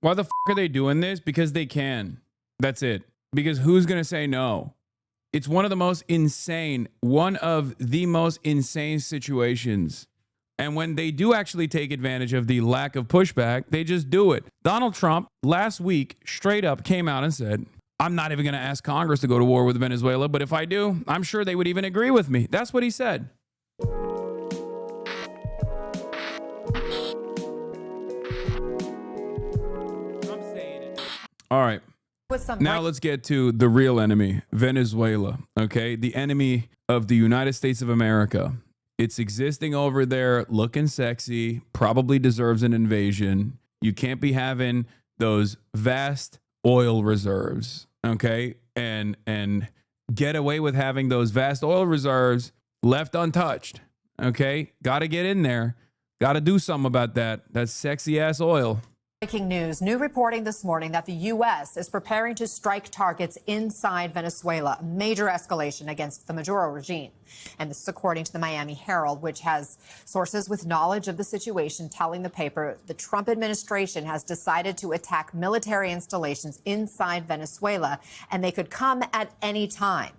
Why the are they doing this? Because they can. That's it. Because who's going to say no? It's one of the most insane situations. And when they do actually take advantage of the lack of pushback, they just do it. Donald Trump last week straight up came out and said, I'm not even going to ask Congress to go to war with Venezuela, but if I do, I'm sure they would even agree with me. That's what he said. All right. Now let's get to the real enemy, Venezuela. Okay. The enemy of the United States of America. It's existing over there, looking sexy, probably deserves an invasion. You can't be having those vast oil reserves. Okay. And get away with having those vast oil reserves left untouched. Okay. Got to get in there. Got to do something about that sexy ass oil. Breaking news. New reporting this morning that the U.S. is preparing to strike targets inside Venezuela. A major escalation against the Maduro regime. And this is according to the Miami Herald, which has sources with knowledge of the situation telling the paper the Trump administration has decided to attack military installations inside Venezuela, and they could come at any time.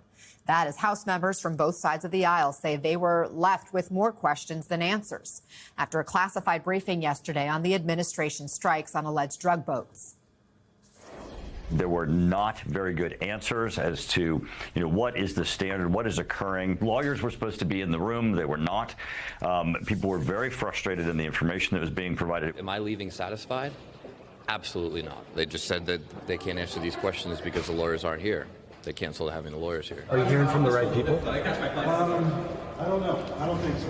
That as House members from both sides of the aisle say they were left with more questions than answers after a classified briefing yesterday on the administration strikes on alleged drug boats. There were not very good answers as to, what is the standard, what is occurring. Lawyers were supposed to be in the room. They were not. People were very frustrated in the information that was being provided. Am I leaving satisfied? Absolutely not. They just said that they can't answer these questions because the lawyers aren't here. They canceled having the lawyers here. Are you hearing from the right people? I don't know. I don't think so.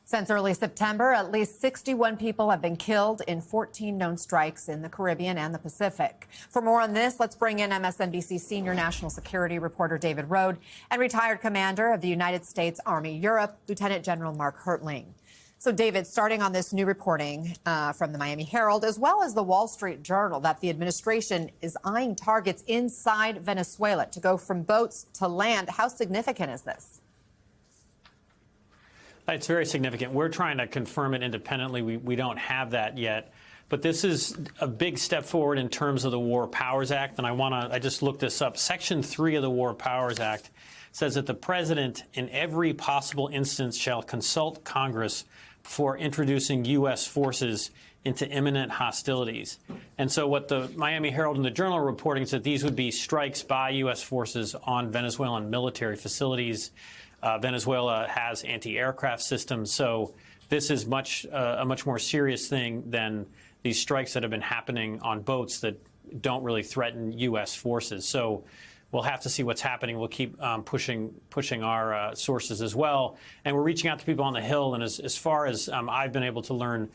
Since early September, at least 61 people have been killed in 14 known strikes in the Caribbean and the Pacific. For more on this, let's bring in MSNBC senior national security reporter David Rode and retired commander of the United States Army Europe, Lieutenant General Mark Hertling. So, David, starting on this new reporting from the Miami Herald, as well as the Wall Street Journal, that the administration is eyeing targets inside Venezuela to go from boats to land. How significant is this? It's very significant. We're trying to confirm it independently. We don't have that yet. But this is a big step forward in terms of the War Powers Act. And I just looked this up. Section 3 of the War Powers Act says that the president, in every possible instance, shall consult Congress before introducing U.S. forces into imminent hostilities. And so what the Miami Herald and the Journal are reporting is that these would be strikes by U.S. forces on Venezuelan military facilities. Venezuela has anti-aircraft systems. So this is a much more serious thing than these strikes that have been happening on boats that don't really threaten U.S. forces. So we'll have to see what's happening. We'll keep pushing our sources as well. And we're reaching out to people on the Hill. And as far as I've been able to learn,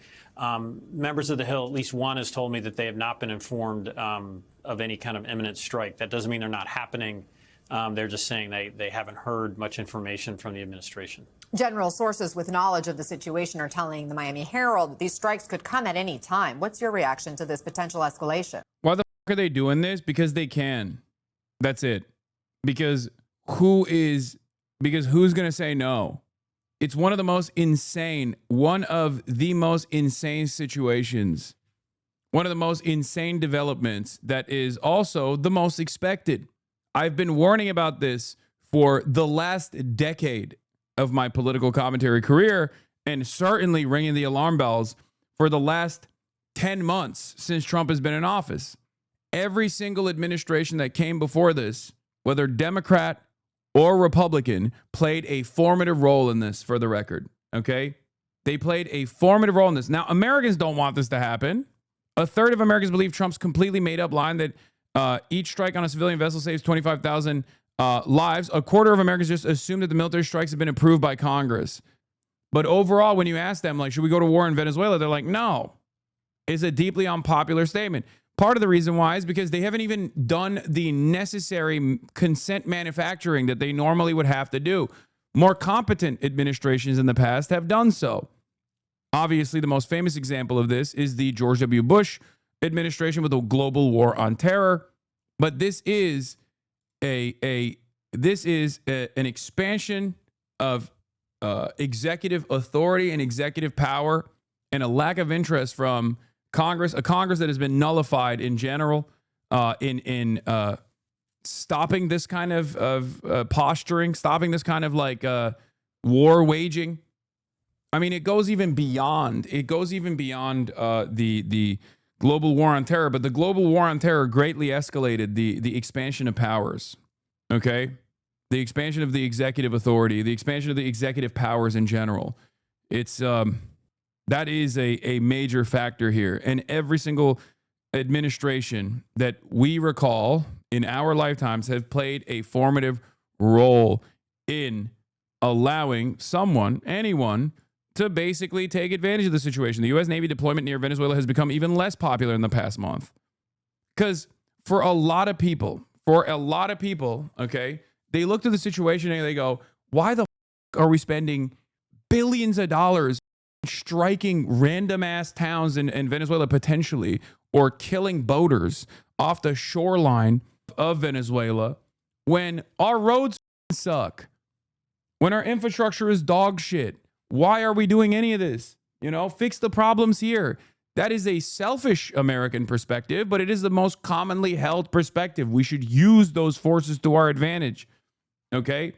members of the Hill, at least one has told me that they have not been informed of any kind of imminent strike. That doesn't mean they're not happening. They're just saying they haven't heard much information from the administration. General, sources with knowledge of the situation are telling the Miami Herald that these strikes could come at any time. What's your reaction to this potential escalation? Why the are they doing this? Because they can. That's it. Because who's going to say no? It's one of the most insane situations. One of the most insane developments that is also the most expected. I've been warning about this for the last decade of my political commentary career, and certainly ringing the alarm bells for the last 10 months since Trump has been in office. Every single administration that came before this, whether Democrat or Republican, played a formative role in this, for the record. Okay? They played a formative role in this. Now, Americans don't want this to happen. A third of Americans believe Trump's completely made up line that each strike on a civilian vessel saves 25,000 lives. A quarter of Americans just assume that the military strikes have been approved by Congress. But overall, when you ask them, like, should we go to war in Venezuela? They're like, no. It's a deeply unpopular statement. Part of the reason why is because they haven't even done the necessary consent manufacturing that they normally would have to do. More competent administrations in the past have done so. Obviously, the most famous example of this is the George W. Bush administration with the global war on terror. But this is an expansion of executive authority and executive power, and a lack of interest from Congress, a Congress that has been nullified in general, in stopping this kind of posturing, stopping this kind of like war waging. I mean, it goes even beyond. It goes even beyond the global war on terror. But the global war on terror greatly escalated the expansion of powers. Okay, the expansion of the executive authority, the expansion of the executive powers in general. It's that is a major factor here, and every single administration that we recall in our lifetimes have played a formative role in allowing someone, anyone, to basically take advantage of the situation. The U.S. Navy deployment near Venezuela has become even less popular in the past month. Because for a lot of people, okay, they look to the situation and they go, why the are we spending billions of dollars striking random ass towns in Venezuela potentially, or killing boaters off the shoreline of Venezuela when our roads suck, when our infrastructure is dog shit? Why are we doing any of this? You know, fix the problems here. That is a selfish American perspective, but it is the most commonly held perspective. We should use those forces to our advantage. Okay?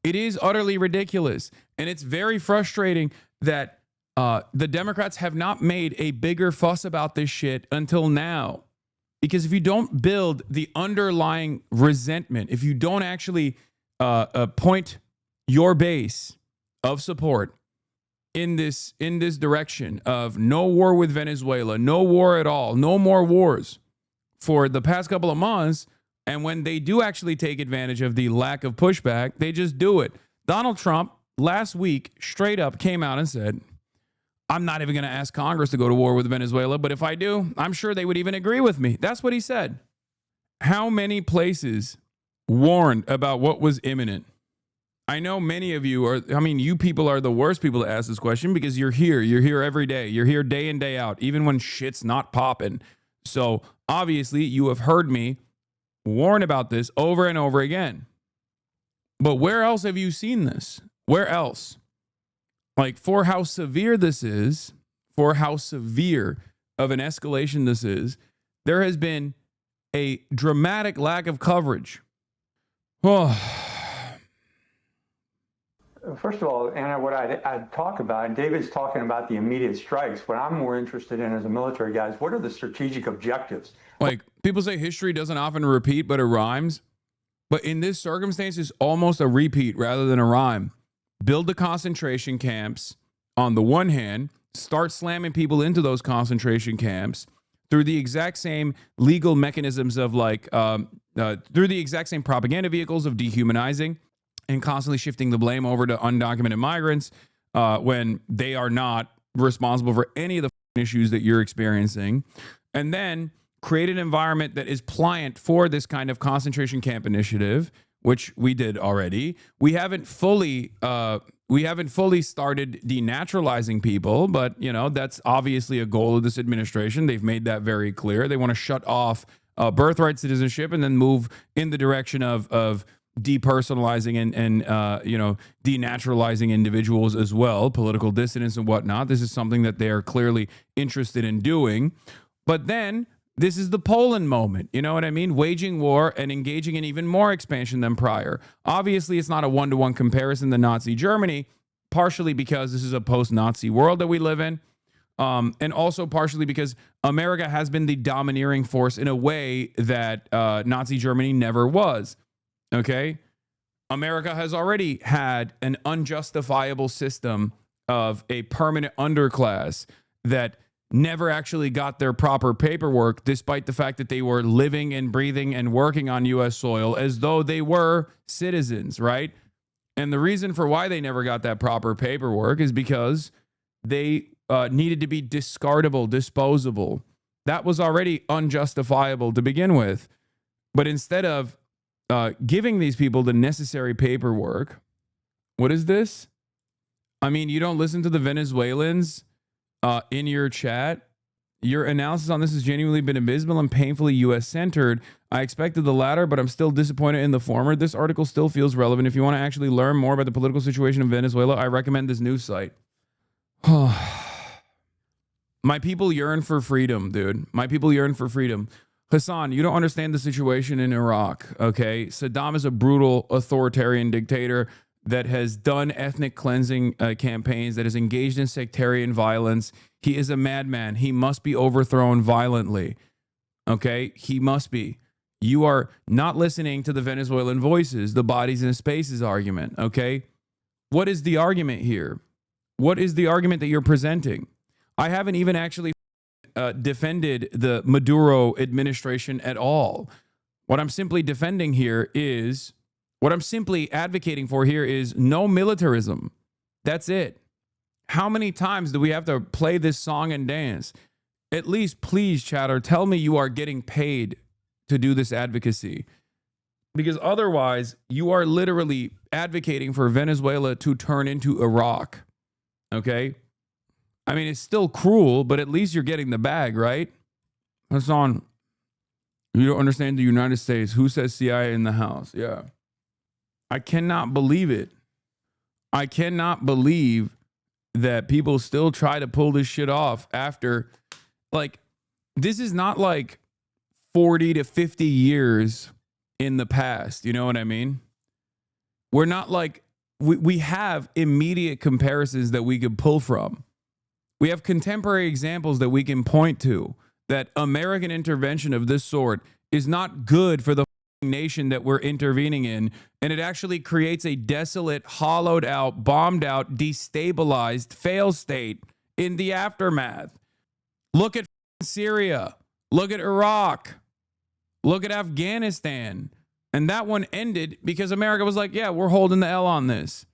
It is utterly ridiculous. And it's very frustrating that the Democrats have not made a bigger fuss about this shit until now. Because if you don't build the underlying resentment, if you don't actually point your base of support in this direction of no war with Venezuela, no war at all, no more wars for the past couple of months, and when they do actually take advantage of the lack of pushback, they just do it. Donald Trump last week straight up came out and said, I'm not even going to ask Congress to go to war with Venezuela, but if I do, I'm sure they would even agree with me. That's what he said. How many places warned about what was imminent? I know many of you are, I mean, you people are the worst people to ask this question because you're here every day. You're here day in, day out, even when shit's not popping. So obviously you have heard me warn about this over and over again. But where else have you seen this? Where else? Like, for how severe this is, for how severe of an escalation this is, there has been a dramatic lack of coverage. Oh. First of all, Anna, what I'd talk about, and David's talking about the immediate strikes. What I'm more interested in as a military guy is what are the strategic objectives? Like, people say history doesn't often repeat, but it rhymes. But in this circumstance, it's almost a repeat rather than a rhyme. Build the concentration camps on the one hand, start slamming people into those concentration camps through the exact same legal mechanisms of through the exact same propaganda vehicles of dehumanizing and constantly shifting the blame over to undocumented migrants when they are not responsible for any of the issues that you're experiencing. And then create an environment that is pliant for this kind of concentration camp initiative, which we did already. We haven't fully started denaturalizing people, but you know, that's obviously a goal of this administration. They've made that very clear. They want to shut off birthright citizenship and then move in the direction of depersonalizing and denaturalizing individuals as well, political dissidents and whatnot. This is something that they are clearly interested in doing. But then this is the Poland moment, you know what I mean? Waging war and engaging in even more expansion than prior. Obviously, it's not a one-to-one comparison to Nazi Germany, partially because this is a post-Nazi world that we live in, and also partially because America has been the domineering force in a way that Nazi Germany never was, okay? America has already had an unjustifiable system of a permanent underclass that never actually got their proper paperwork, despite the fact that they were living and breathing and working on U.S. soil as though they were citizens, right? And the reason for why they never got that proper paperwork is because they needed to be discardable, disposable. That was already unjustifiable to begin with. But instead of giving these people the necessary paperwork, what is this? I mean, you don't listen to the Venezuelans in your chat. Your analysis on this has genuinely been abysmal and painfully U.S.-centered. I expected the latter, but I'm still disappointed in the former. This article still feels relevant. If you want to actually learn more about the political situation in Venezuela, I recommend this news site. My people yearn for freedom, dude. My people yearn for freedom. Hasan, you don't understand the situation in Iraq, okay? Saddam is a brutal authoritarian dictator that has done ethnic cleansing campaigns, that has engaged in sectarian violence. He is a madman. He must be overthrown violently, okay? He must be. You are not listening to the Venezuelan voices, the bodies and spaces argument, okay? What is the argument here? What is the argument that you're presenting? I haven't even actually defended the Maduro administration at all. What I'm simply defending here is, what I'm simply advocating for here is no militarism. That's it. How many times do we have to play this song and dance? At least, please, chatter, tell me you are getting paid to do this advocacy. Because otherwise, you are literally advocating for Venezuela to turn into Iraq. Okay? I mean, it's still cruel, but at least you're getting the bag, right? Hasan, you don't understand the United States. Who says CIA in the house? Yeah. I cannot believe it. I cannot believe that people still try to pull this shit off after, like, this is not like 40 to 50 years in the past. You know what I mean? We're not like, we have immediate comparisons that we could pull from. We have contemporary examples that we can point to that American intervention of this sort is not good for the nation that we're intervening in. And it actually creates a desolate, hollowed out, bombed out, destabilized fail state in the aftermath. Look at Syria. Look at Iraq. Look at Afghanistan. And that one ended because America was like, yeah, we're holding the L on this.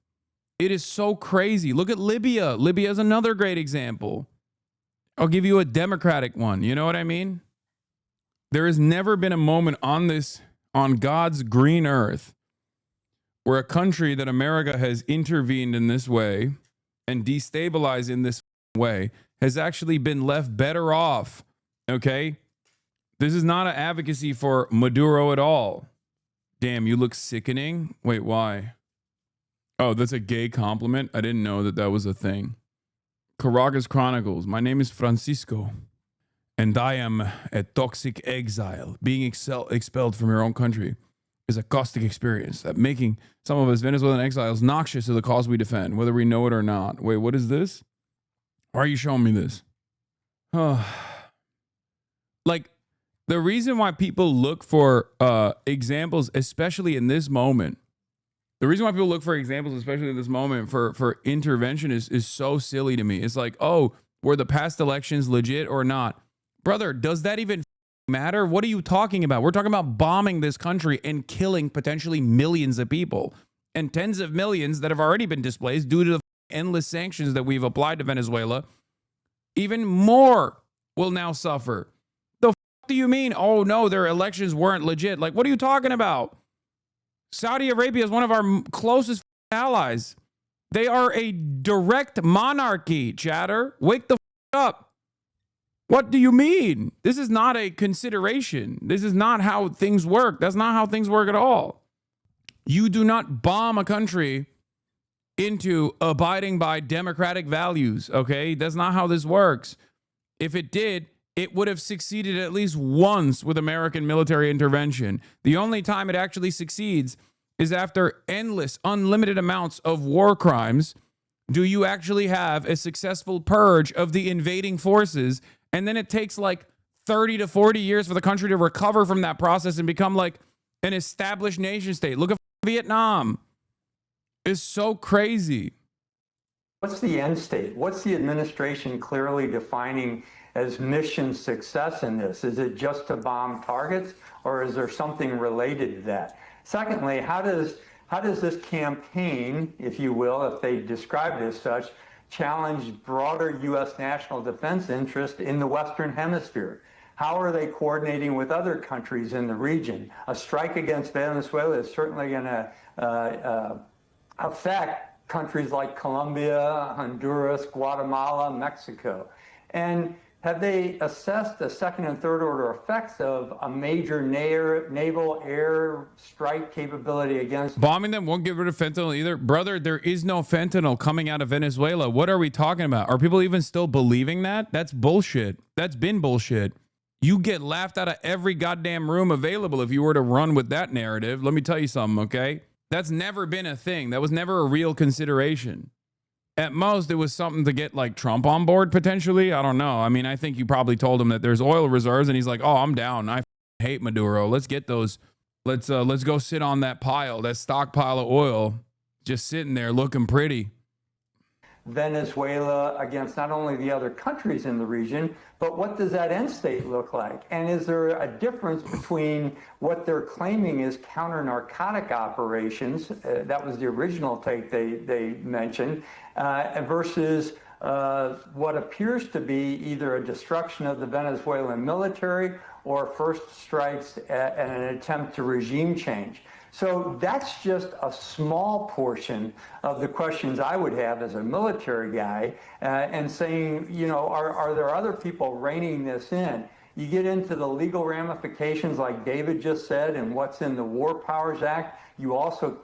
It is so crazy. Look at Libya. Libya is another great example. I'll give you a democratic one. You know what I mean? There has never been a moment on God's green earth where a country that America has intervened in this way and destabilized in this way has actually been left better off. Okay? This is not an advocacy for Maduro at all. Damn, you look sickening. Wait, why? Oh, that's a gay compliment? I didn't know that was a thing. Caracas Chronicles. My name is Francisco, and I am a toxic exile. Being expelled from your own country is a caustic experience that making some of us Venezuelan exiles noxious to the cause we defend, whether we know it or not. Wait, what is this? Why are you showing me this? Like, the reason why people look for examples, especially in this moment, the reason why people look for examples, especially in this moment, for intervention is so silly to me. It's like, oh, were the past elections legit or not? Brother, does that even matter? What are you talking about? We're talking about bombing this country and killing potentially millions of people and tens of millions that have already been displaced due to the endless sanctions that we've applied to Venezuela. Even more will now suffer. The do you mean? Oh, no, their elections weren't legit. Like, what are you talking about? Saudi Arabia is one of our closest allies. They are a direct monarchy, chatter. Wake the up. What do you mean? This is not a consideration. This is not how things work. That's not how things work at all. You do not bomb a country into abiding by democratic values, okay? That's not how this works. If it did, it would have succeeded at least once with American military intervention. The only time it actually succeeds is after endless, unlimited amounts of war crimes. Do you actually have a successful purge of the invading forces? And then it takes like 30 to 40 years for the country to recover from that process and become like an established nation state. Look at Vietnam. It's so crazy. What's the end state? What's the administration clearly defining as mission success in this? Is it just to bomb targets, or is there something related to that? Secondly, how does this campaign, if you will, if they describe it as such, challenge broader U.S. national defense interest in the Western Hemisphere? How are they coordinating with other countries in the region? A strike against Venezuela is certainly going to affect countries like Colombia, Honduras, Guatemala, Mexico. And Have they assessed the second and third order effects of a major naval air strike capability against? Bombing them won't get rid of fentanyl either. Brother, there is no fentanyl coming out of Venezuela. What are we talking about? Are people even still believing that? That's bullshit. That's been bullshit. You get laughed out of every goddamn room available if you were to run with that narrative. Let me tell you something, okay? That's never been a thing. That was never a real consideration. At most, it was something to get like Trump on board potentially. I don't know. I mean, I think you probably told him that there's oil reserves and he's like, oh, I'm down. I hate Maduro. Let's get those. Let's go sit on that pile, that stockpile of oil, just sitting there looking pretty. Venezuela against not only the other countries in the region, but what does that end state look like? And is there a difference between what they're claiming is counter-narcotic operations, that was the original take they mentioned, versus what appears to be either a destruction of the Venezuelan military or first strikes at an attempt to regime change? So that's just a small portion of the questions I would have as a military guy, and saying, you know, are there other people reining this in? You get into the legal ramifications like David just said and what's in the War Powers Act. You also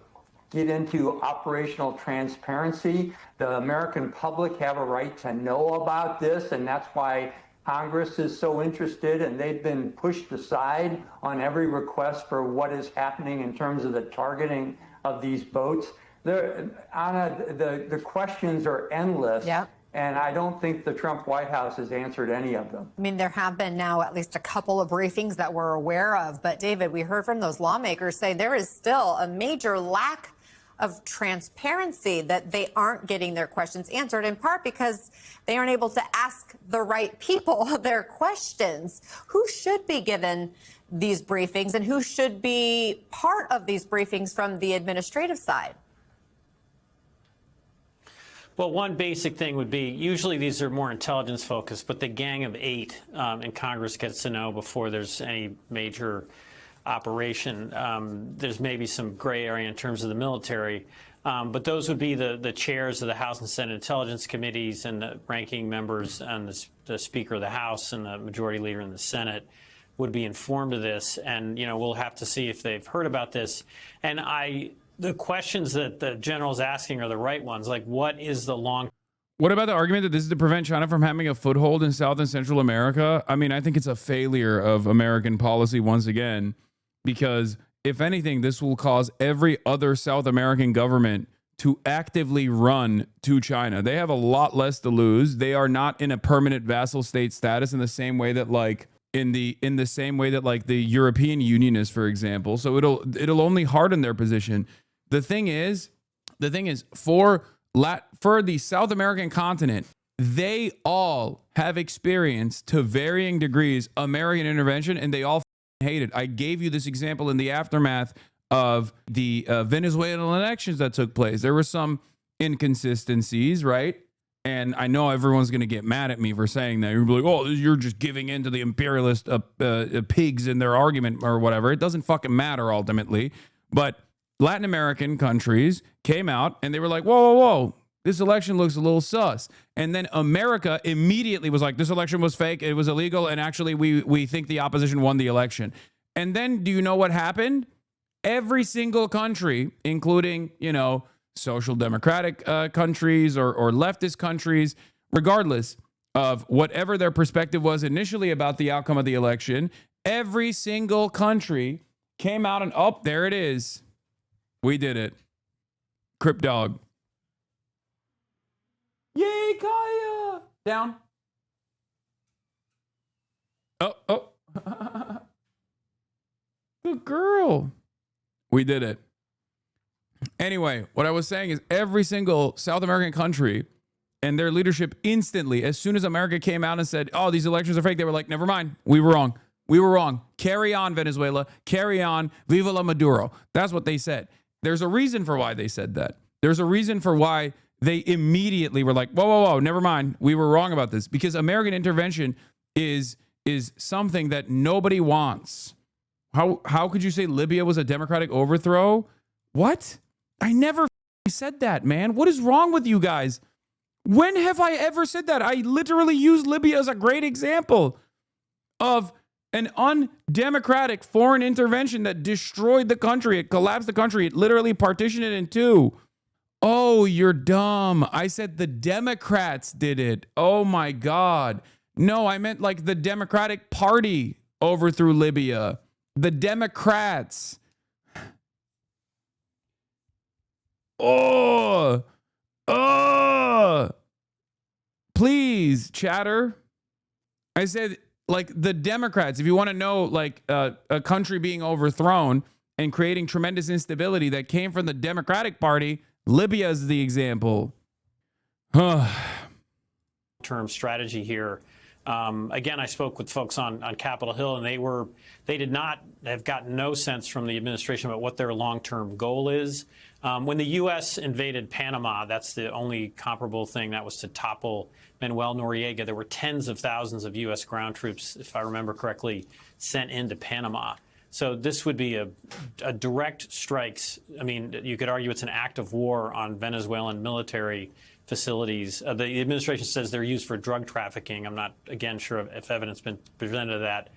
get into operational transparency. The American public have a right to know about this, and that's why Congress is so interested, and they've been pushed aside on every request for what is happening in terms of the targeting of these boats. Anna, the questions are endless. Yep. And I don't think the Trump White House has answered any of them. I mean, there have been now at least a couple of briefings that we're aware of. But, David, we heard from those lawmakers say there is still a major lack of transparency, that they aren't getting their questions answered, in part because they aren't able to ask the right people their questions. Who should be given these briefings and who should be part of these briefings from the administrative side? Well, one basic thing would be, usually these are more intelligence focused, but the Gang of Eight in Congress gets to know before there's any major operation. There's maybe some gray area in terms of the military, but those would be the chairs of the House and Senate Intelligence Committees and the ranking members and the Speaker of the House and the Majority Leader in the Senate would be informed of this. And, you know, we'll have to see if they've heard about this. And the questions that the general's asking are the right ones, like what is the long... What about the argument that this is to prevent China from having a foothold in South and Central America? I mean, I think it's a failure of American policy once again, because if anything, this will cause every other South American government to actively run to China. They have a lot less to lose. They are not in a permanent vassal state status in the same way that like the European Union is, for example. So it'll only harden their position. The thing is for the South American continent, they all have experienced to varying degrees American intervention, and they all hate it. I gave you this example in the aftermath of the Venezuelan elections that took place. There were some inconsistencies, right? And I know everyone's going to get mad at me for saying that. You're like, oh, you're just giving in to the imperialist pigs in their argument or whatever. It doesn't fucking matter ultimately. But Latin American countries came out and they were like, whoa, whoa, whoa, this election looks a little sus. And then America immediately was like, this election was fake, it was illegal, and actually we think the opposition won the election. And then do you know what happened? Every single country, including, you know, social democratic countries or leftist countries, regardless of whatever their perspective was initially about the outcome of the election, every single country came out and, oh, there it is. We did it. Crip dog. Yay, Kaya! Down. Oh. Good girl. We did it. Anyway, what I was saying is every single South American country and their leadership instantly, as soon as America came out and said, oh, these elections are fake, they were like, never mind. We were wrong. We were wrong. Carry on, Venezuela. Carry on. Viva la Maduro. That's what they said. There's a reason for why they said that. There's a reason for why they immediately were like, whoa, whoa, whoa, never mind. We were wrong about this. Because American intervention is something that nobody wants. How could you say Libya was a democratic overthrow? What? I never said that, man. What is wrong with you guys? When have I ever said that? I literally used Libya as a great example of an undemocratic foreign intervention that destroyed the country. It collapsed the country. It literally partitioned it in two. Oh, you're dumb. I said the Democrats did it. Oh my God. No, I meant like the Democratic Party overthrew Libya. The Democrats. Oh. Please, chatter. I said like the Democrats. If you want to know like a country being overthrown and creating tremendous instability that came from the Democratic Party, Libya is the example. Term strategy here. Again, I spoke with folks on Capitol Hill, and they did not have gotten no sense from the administration about what their long-term goal is. When the U.S. invaded Panama, that's the only comparable thing, that was to topple Manuel Noriega. There were tens of thousands of U.S. ground troops, if I remember correctly, sent into Panama. So this would be a direct strikes. I mean, you could argue it's an act of war on Venezuelan military facilities. The administration says they're used for drug trafficking. I'm not, again, sure if evidence has been presented of that.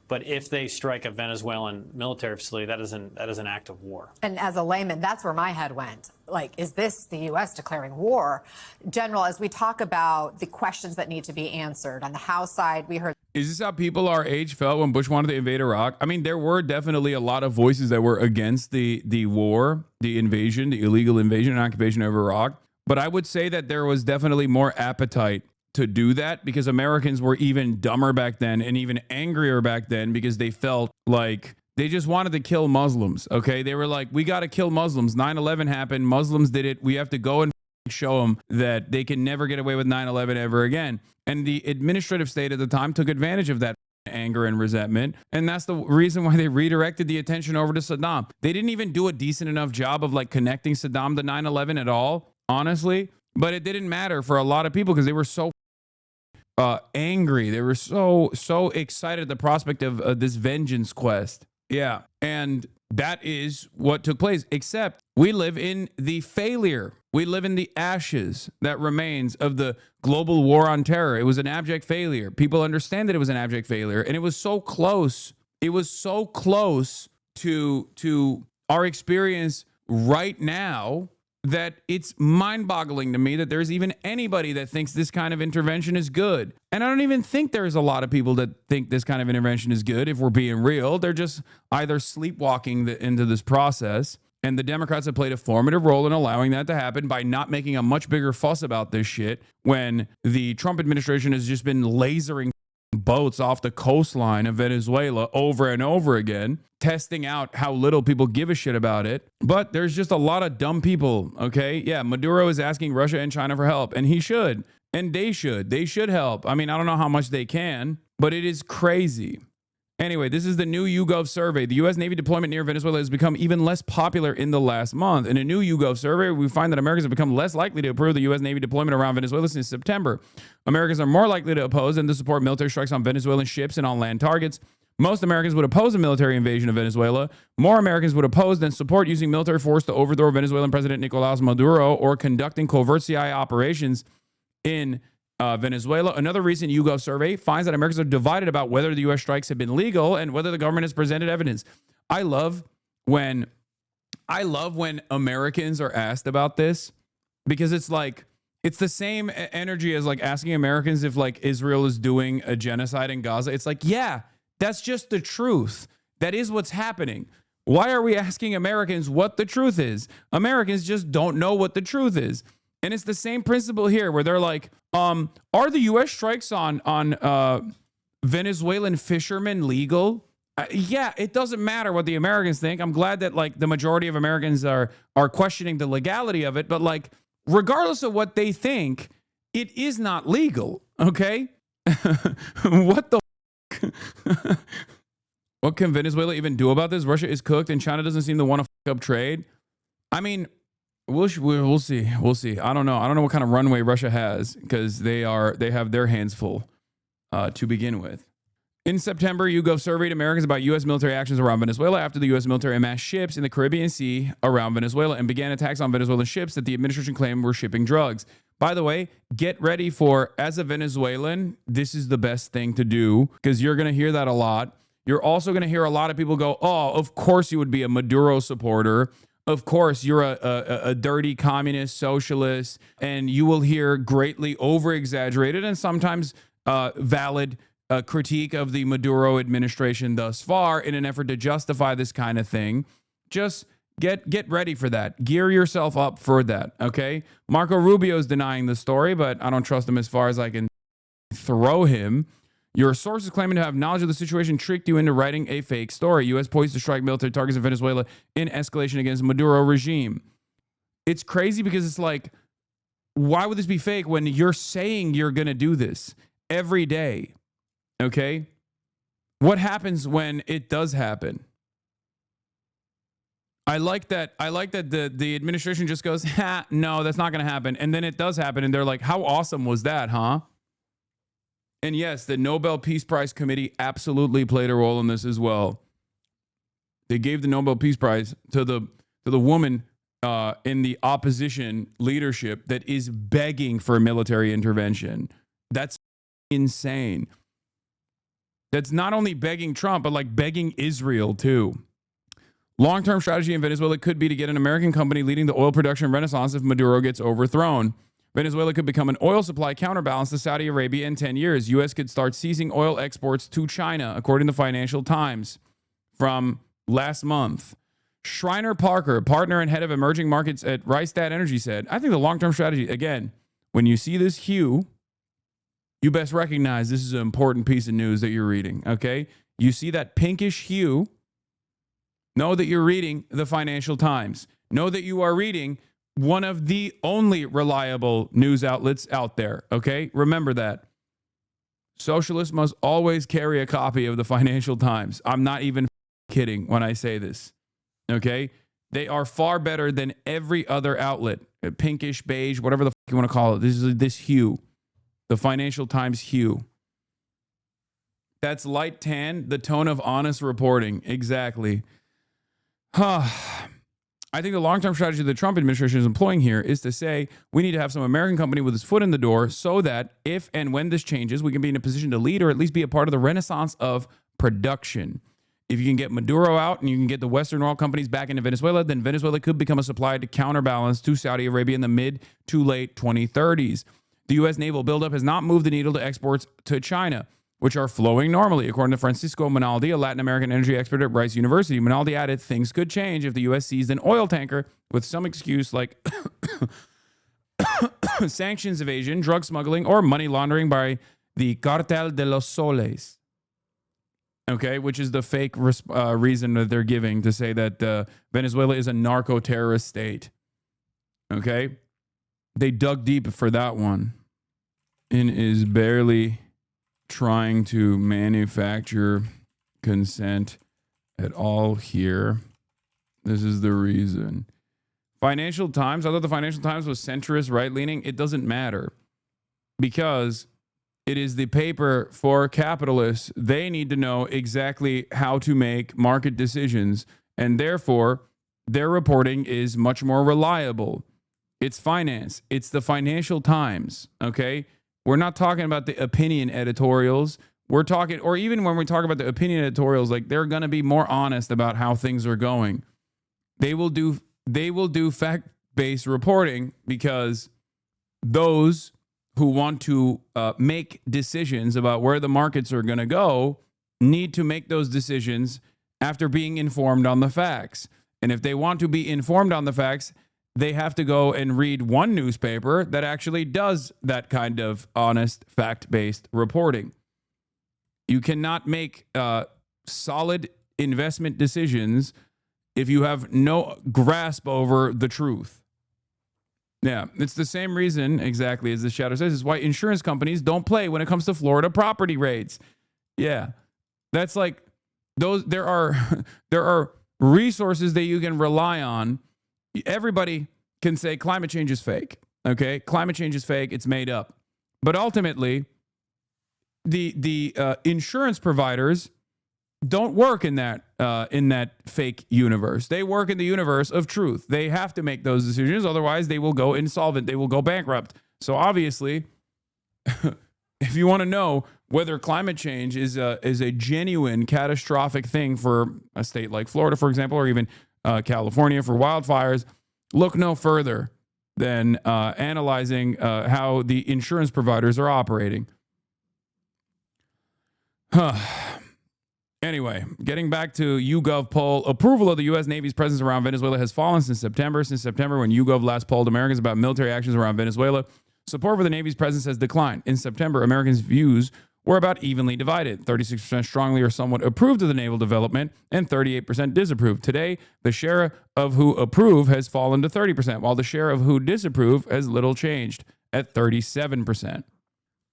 But if they strike a Venezuelan military facility, that is an act of war. And as a layman, that's where my head went. Like, is this the U.S. declaring war? General, as we talk about the questions that need to be answered, on the House side, we heard. Is this how people our age felt when Bush wanted to invade Iraq? I mean, there were definitely a lot of voices that were against the war, the invasion, the illegal invasion and occupation of Iraq. But I would say that there was definitely more appetite to do that because Americans were even dumber back then and even angrier back then because they felt like they just wanted to kill Muslims. Okay. They were like, we got to kill Muslims. 9/11 happened. Muslims did it. We have to go and show them that they can never get away with 9/11 ever again. And the administrative state at the time took advantage of that anger and resentment. And that's the reason why they redirected the attention over to Saddam. They didn't even do a decent enough job of like connecting Saddam to 9/11 at all, honestly. But it didn't matter for a lot of people because they were so angry. They were so excited at the prospect of this vengeance quest. Yeah. And that is what took place, except we live in the failure. We live in the ashes that remains of the global war on terror. It was an abject failure. People understand that it was an abject failure. And it was so close. It was so close to our experience right now that it's mind-boggling to me that there's even anybody that thinks this kind of intervention is good. And I don't even think there's a lot of people that think this kind of intervention is good, if we're being real. They're just either sleepwalking into this process. And the Democrats have played a formative role in allowing that to happen by not making a much bigger fuss about this shit when the Trump administration has just been lasering boats off the coastline of Venezuela over and over again, testing out how little people give a shit about it. But there's just a lot of dumb people, okay? Yeah, Maduro is asking Russia and China for help, and he should, and they should. They should help. I mean, I don't know how much they can, but it is crazy. Anyway, this is the new YouGov survey. The U.S. Navy deployment near Venezuela has become even less popular in the last month. In a new YouGov survey, we find that Americans have become less likely to approve the U.S. Navy deployment around Venezuela since September. Americans are more likely to oppose and to support military strikes on Venezuelan ships and on land targets. Most Americans would oppose a military invasion of Venezuela. More Americans would oppose than support using military force to overthrow Venezuelan President Nicolas Maduro or conducting covert CIA operations in Venezuela. Another recent YouGov survey finds that Americans are divided about whether the U.S. strikes have been legal and whether the government has presented evidence. I love when Americans are asked about this because it's like, it's the same energy as like asking Americans if like Israel is doing a genocide in Gaza. It's like, yeah, that's just the truth. That is what's happening. Why are we asking Americans what the truth is? Americans just don't know what the truth is. And it's the same principle here where they're like, are the U.S. strikes on Venezuelan fishermen legal? Yeah, it doesn't matter what the Americans think. I'm glad that like the majority of Americans are questioning the legality of it. But like, regardless of what they think, it is not legal. Okay. What the what can Venezuela even do about this? Russia is cooked and China doesn't seem to want to fuck up trade. I mean, we'll see. We'll see. I don't know. I don't know what kind of runway Russia has because they have their hands full to begin with. In September, YouGov surveyed Americans about U.S. military actions around Venezuela after the U.S. military amassed ships in the Caribbean Sea around Venezuela and began attacks on Venezuelan ships that the administration claimed were shipping drugs. By the way, get ready for, as a Venezuelan, this is the best thing to do because you're going to hear that a lot. You're also going to hear a lot of people go, oh, of course you would be a Maduro supporter. Of course, you're a dirty communist socialist. And you will hear greatly over-exaggerated and sometimes valid critique of the Maduro administration thus far in an effort to justify this kind of thing. Just get ready for that. Gear yourself up for that, okay? Marco Rubio's denying the story, but I don't trust him as far as I can throw him. Your sources claiming to have knowledge of the situation tricked you into writing a fake story. U.S. poised to strike military targets in Venezuela in escalation against Maduro regime. It's crazy because it's like, why would this be fake when you're saying you're going to do this every day? Okay? What happens when it does happen? I like that the administration just goes, no, that's not going to happen. And then it does happen. And they're like, how awesome was that, huh? And yes, the Nobel Peace Prize Committee absolutely played a role in this as well. They gave the Nobel Peace Prize to the woman in the opposition leadership that is begging for a military intervention. That's insane. That's not only begging Trump, but like begging Israel too. Long-term strategy in Venezuela could be to get an American company leading the oil production renaissance if Maduro gets overthrown. Venezuela could become an oil supply counterbalance to Saudi Arabia in 10 years. U.S. could start ceasing oil exports to China, according to Financial Times from last month. Shriner Parker, partner and head of emerging markets at Rystad Energy, said, I think the long-term strategy, again, when you see this hue, you best recognize this is an important piece of news that you're reading, okay? You see that pinkish hue, know that you're reading the Financial Times. Know that you are reading one of the only reliable news outlets out there, okay? Remember that. Socialists must always carry a copy of the Financial Times. I'm not even kidding when I say this, okay? They are far better than every other outlet, pinkish, beige, whatever the you want to call it. This is this hue, the Financial Times hue. That's light tan, the tone of honest reporting. Exactly. I think the long-term strategy the Trump administration is employing here is to say we need to have some American company with its foot in the door so that if and when this changes, we can be in a position to lead or at least be a part of the renaissance of production. If you can get Maduro out and you can get the Western oil companies back into Venezuela, then Venezuela could become a supplier to counterbalance to Saudi Arabia in the mid to late 2030s. The U.S. naval buildup has not moved the needle to exports to China, which are flowing normally, according to Francisco Minaldi, a Latin American energy expert at Rice University. Minaldi added, things could change if the U.S. seized an oil tanker with some excuse like sanctions evasion, drug smuggling, or money laundering by the Cartel de los Soles. Okay, which is the fake reason that they're giving to say that Venezuela is a narco-terrorist state. Okay? They dug deep for that one and is barely trying to manufacture consent at all here. This is the reason. Financial Times, I thought the Financial Times was centrist, right-leaning. It doesn't matter because it is the paper for capitalists. They need to know exactly how to make market decisions, and therefore their reporting is much more reliable. It's finance. It's the Financial Times, okay? We're not talking about the opinion editorials. We're talking, or even when we talk about the opinion editorials, like they're going to be more honest about how things are going. They will do fact-based reporting because those who want to make decisions about where the markets are going to go need to make those decisions after being informed on the facts. And if they want to be informed on the facts, they have to go and read one newspaper that actually does that kind of honest, fact-based reporting. You cannot make solid investment decisions if you have no grasp over the truth. Yeah, it's the same reason exactly as the shadow says. Is why insurance companies don't play when it comes to Florida property rates. Yeah, that's like those. There are resources that you can rely on. Everybody can say climate change is fake. Okay, climate change is fake. It's made up. But ultimately, the insurance providers don't work in that fake universe. They work in the universe of truth. They have to make those decisions. Otherwise, they will go insolvent. They will go bankrupt. So obviously, if you want to know whether climate change is a genuine catastrophic thing for a state like Florida, for example, or even California for wildfires, look no further than analyzing how the insurance providers are operating. Anyway, getting back to YouGov poll, approval of the U.S. Navy's presence around Venezuela has fallen since September. Since September, when YouGov last polled Americans about military actions around Venezuela, support for the Navy's presence has declined. In September, Americans' views were about evenly divided. 36% strongly or somewhat approved of the naval development and 38% disapproved. Today, the share of who approve has fallen to 30%, while the share of who disapprove has little changed at 37%.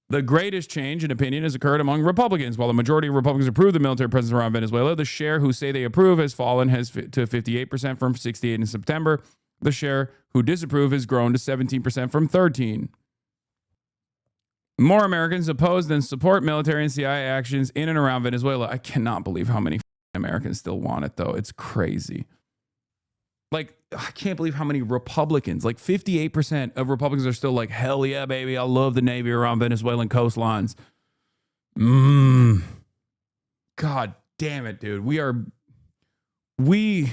The greatest change in opinion has occurred among Republicans. While the majority of Republicans approve the military presence around Venezuela, the share who say they approve has fallen to 58% from 68% in September. The share who disapprove has grown to 17% from 13%. More Americans oppose than support military and CIA actions in and around Venezuela. I cannot believe how many Americans still want it, though. It's crazy. Like, I can't believe how many Republicans, like 58% of Republicans are still like, hell yeah, baby, I love the Navy around Venezuelan coastlines. God damn it, dude. We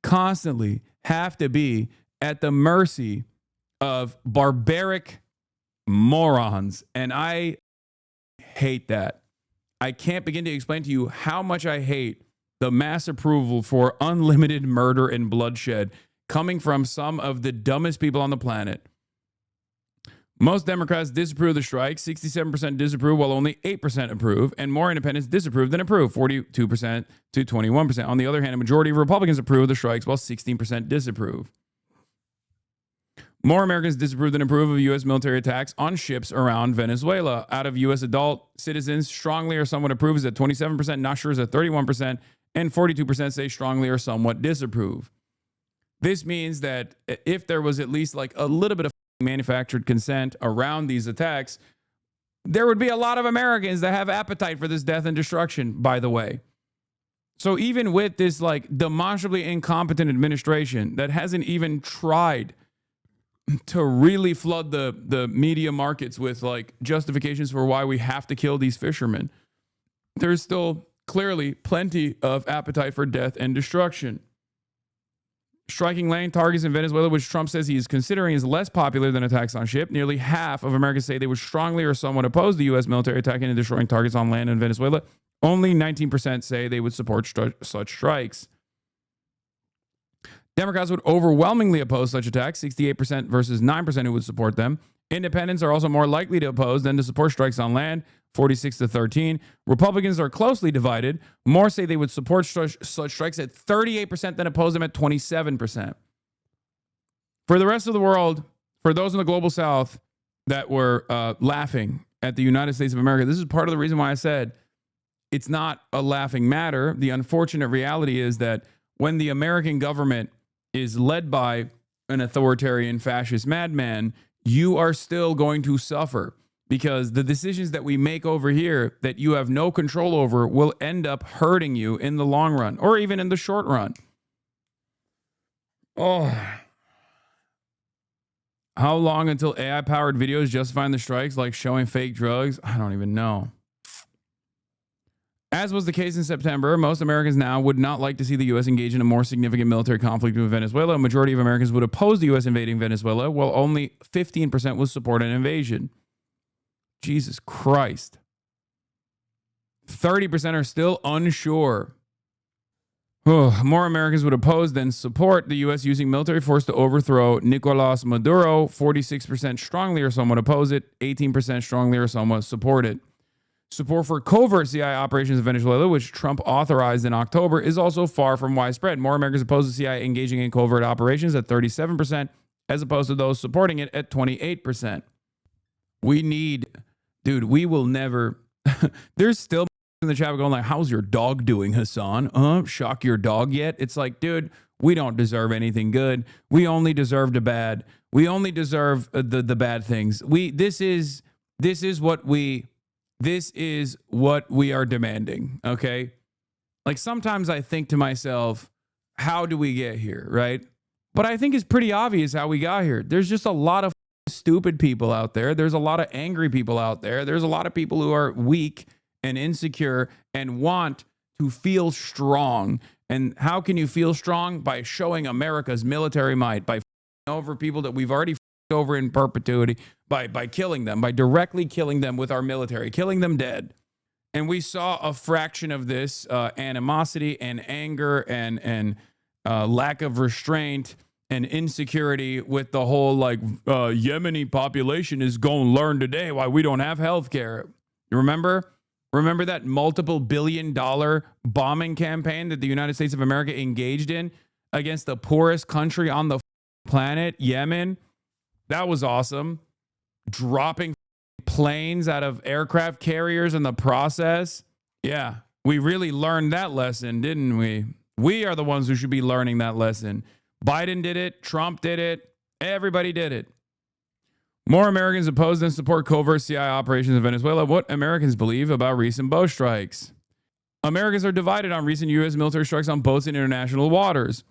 constantly have to be at the mercy of barbaric morons, and I hate that. I can't begin to explain to you how much I hate the mass approval for unlimited murder and bloodshed coming from some of the dumbest people on the planet. Most Democrats disapprove of the strike, 67% disapprove, while only 8% approve, and more independents disapprove than approve, 42% to 21%. On the other hand, a majority of Republicans approve of the strikes, while 16% disapprove. More Americans disapprove than approve of U.S. military attacks on ships around Venezuela. Out of U.S. adult citizens, strongly or somewhat approve is at 27%, not sure is at 31%, and 42% say strongly or somewhat disapprove. This means that if there was at least like a little bit of manufactured consent around these attacks, there would be a lot of Americans that have appetite for this death and destruction, by the way. So even with this like demonstrably incompetent administration that hasn't even tried to really flood the media markets with like justifications for why we have to kill these fishermen, there's still clearly plenty of appetite for death and destruction. Striking land targets in Venezuela, which Trump says he is considering, is less popular than attacks on ship. Nearly half of Americans say they would strongly or somewhat oppose the U.S. military attacking and destroying targets on land in Venezuela. Only 19% say they would support such strikes. Democrats would overwhelmingly oppose such attacks, 68% versus 9% who would support them. Independents are also more likely to oppose than to support strikes on land, 46 to 13. Republicans are closely divided. More say they would support such strikes at 38% than oppose them at 27%. For the rest of the world, for those in the global south that were laughing at the United States of America, this is part of the reason why I said it's not a laughing matter. The unfortunate reality is that when the American government is led by an authoritarian fascist madman, you are still going to suffer, because the decisions that we make over here that you have no control over will end up hurting you in the long run or even in the short run. Oh, how long until AI-powered videos justifying the strikes, like showing fake drugs? I don't even know. As was the case in September, most Americans now would not like to see the U.S. engage in a more significant military conflict with Venezuela. A majority of Americans would oppose the U.S. invading Venezuela, while only 15% would support an invasion. Jesus Christ. 30% are still unsure. More Americans would oppose than support the U.S. using military force to overthrow Nicolas Maduro. 46% strongly or somewhat oppose it. 18% strongly or somewhat support it. Support for covert CIA operations in Venezuela, which Trump authorized in October, is also far from widespread. More Americans oppose the CIA engaging in covert operations at 37%, as opposed to those supporting it at 28%. We will never, there's still in the chat going like, how's your dog doing, Hasan? Shock your dog yet? It's like, dude, we don't deserve anything good. We only deserve the bad. We only deserve the bad things. This is what we are demanding, okay? Like sometimes I think to myself, how do we get here, right? But I think it's pretty obvious how we got here. There's just a lot of stupid people out there. There's a lot of angry people out there. There's a lot of people who are weak and insecure and want to feel strong. And how can you feel strong? By showing America's military might, by over people that we've already over in perpetuity, by killing them, by directly killing them with our military, killing them dead. And we saw a fraction of this animosity and anger and lack of restraint and insecurity with the whole Yemeni population is going to learn today why we don't have health care. You remember that multiple billion-dollar bombing campaign that the United States of America engaged in against the poorest country on the planet, Yemen? That was awesome. Dropping planes out of aircraft carriers in the process. Yeah, we really learned that lesson, didn't we? We are the ones who should be learning that lesson. Biden did it. Trump did it. Everybody did it. More Americans oppose than support covert CIA operations in Venezuela. What Americans believe about recent boat strikes. Americans are divided on recent U.S. military strikes on boats in international waters.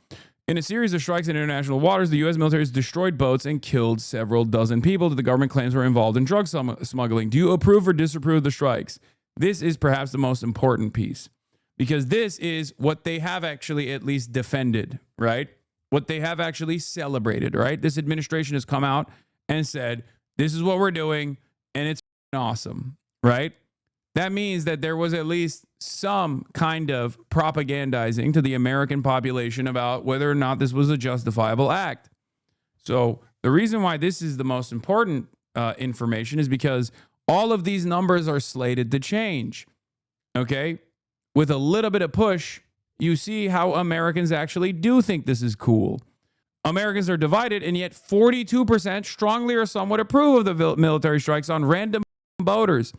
In a series of strikes in international waters, the U.S. military has destroyed boats and killed several dozen people that the government claims were involved in drug smuggling. Do you approve or disapprove of the strikes? This is perhaps the most important piece, because this is what they have actually at least defended, right? What they have actually celebrated, right? This administration has come out and said, this is what we're doing, and it's awesome, right? That means that there was at least some kind of propagandizing to the American population about whether or not this was a justifiable act. So the reason why this is the most important information is because all of these numbers are slated to change, okay? With a little bit of push, you see how Americans actually do think this is cool. Americans are divided, and yet 42% strongly or somewhat approve of the military strikes on random boaters.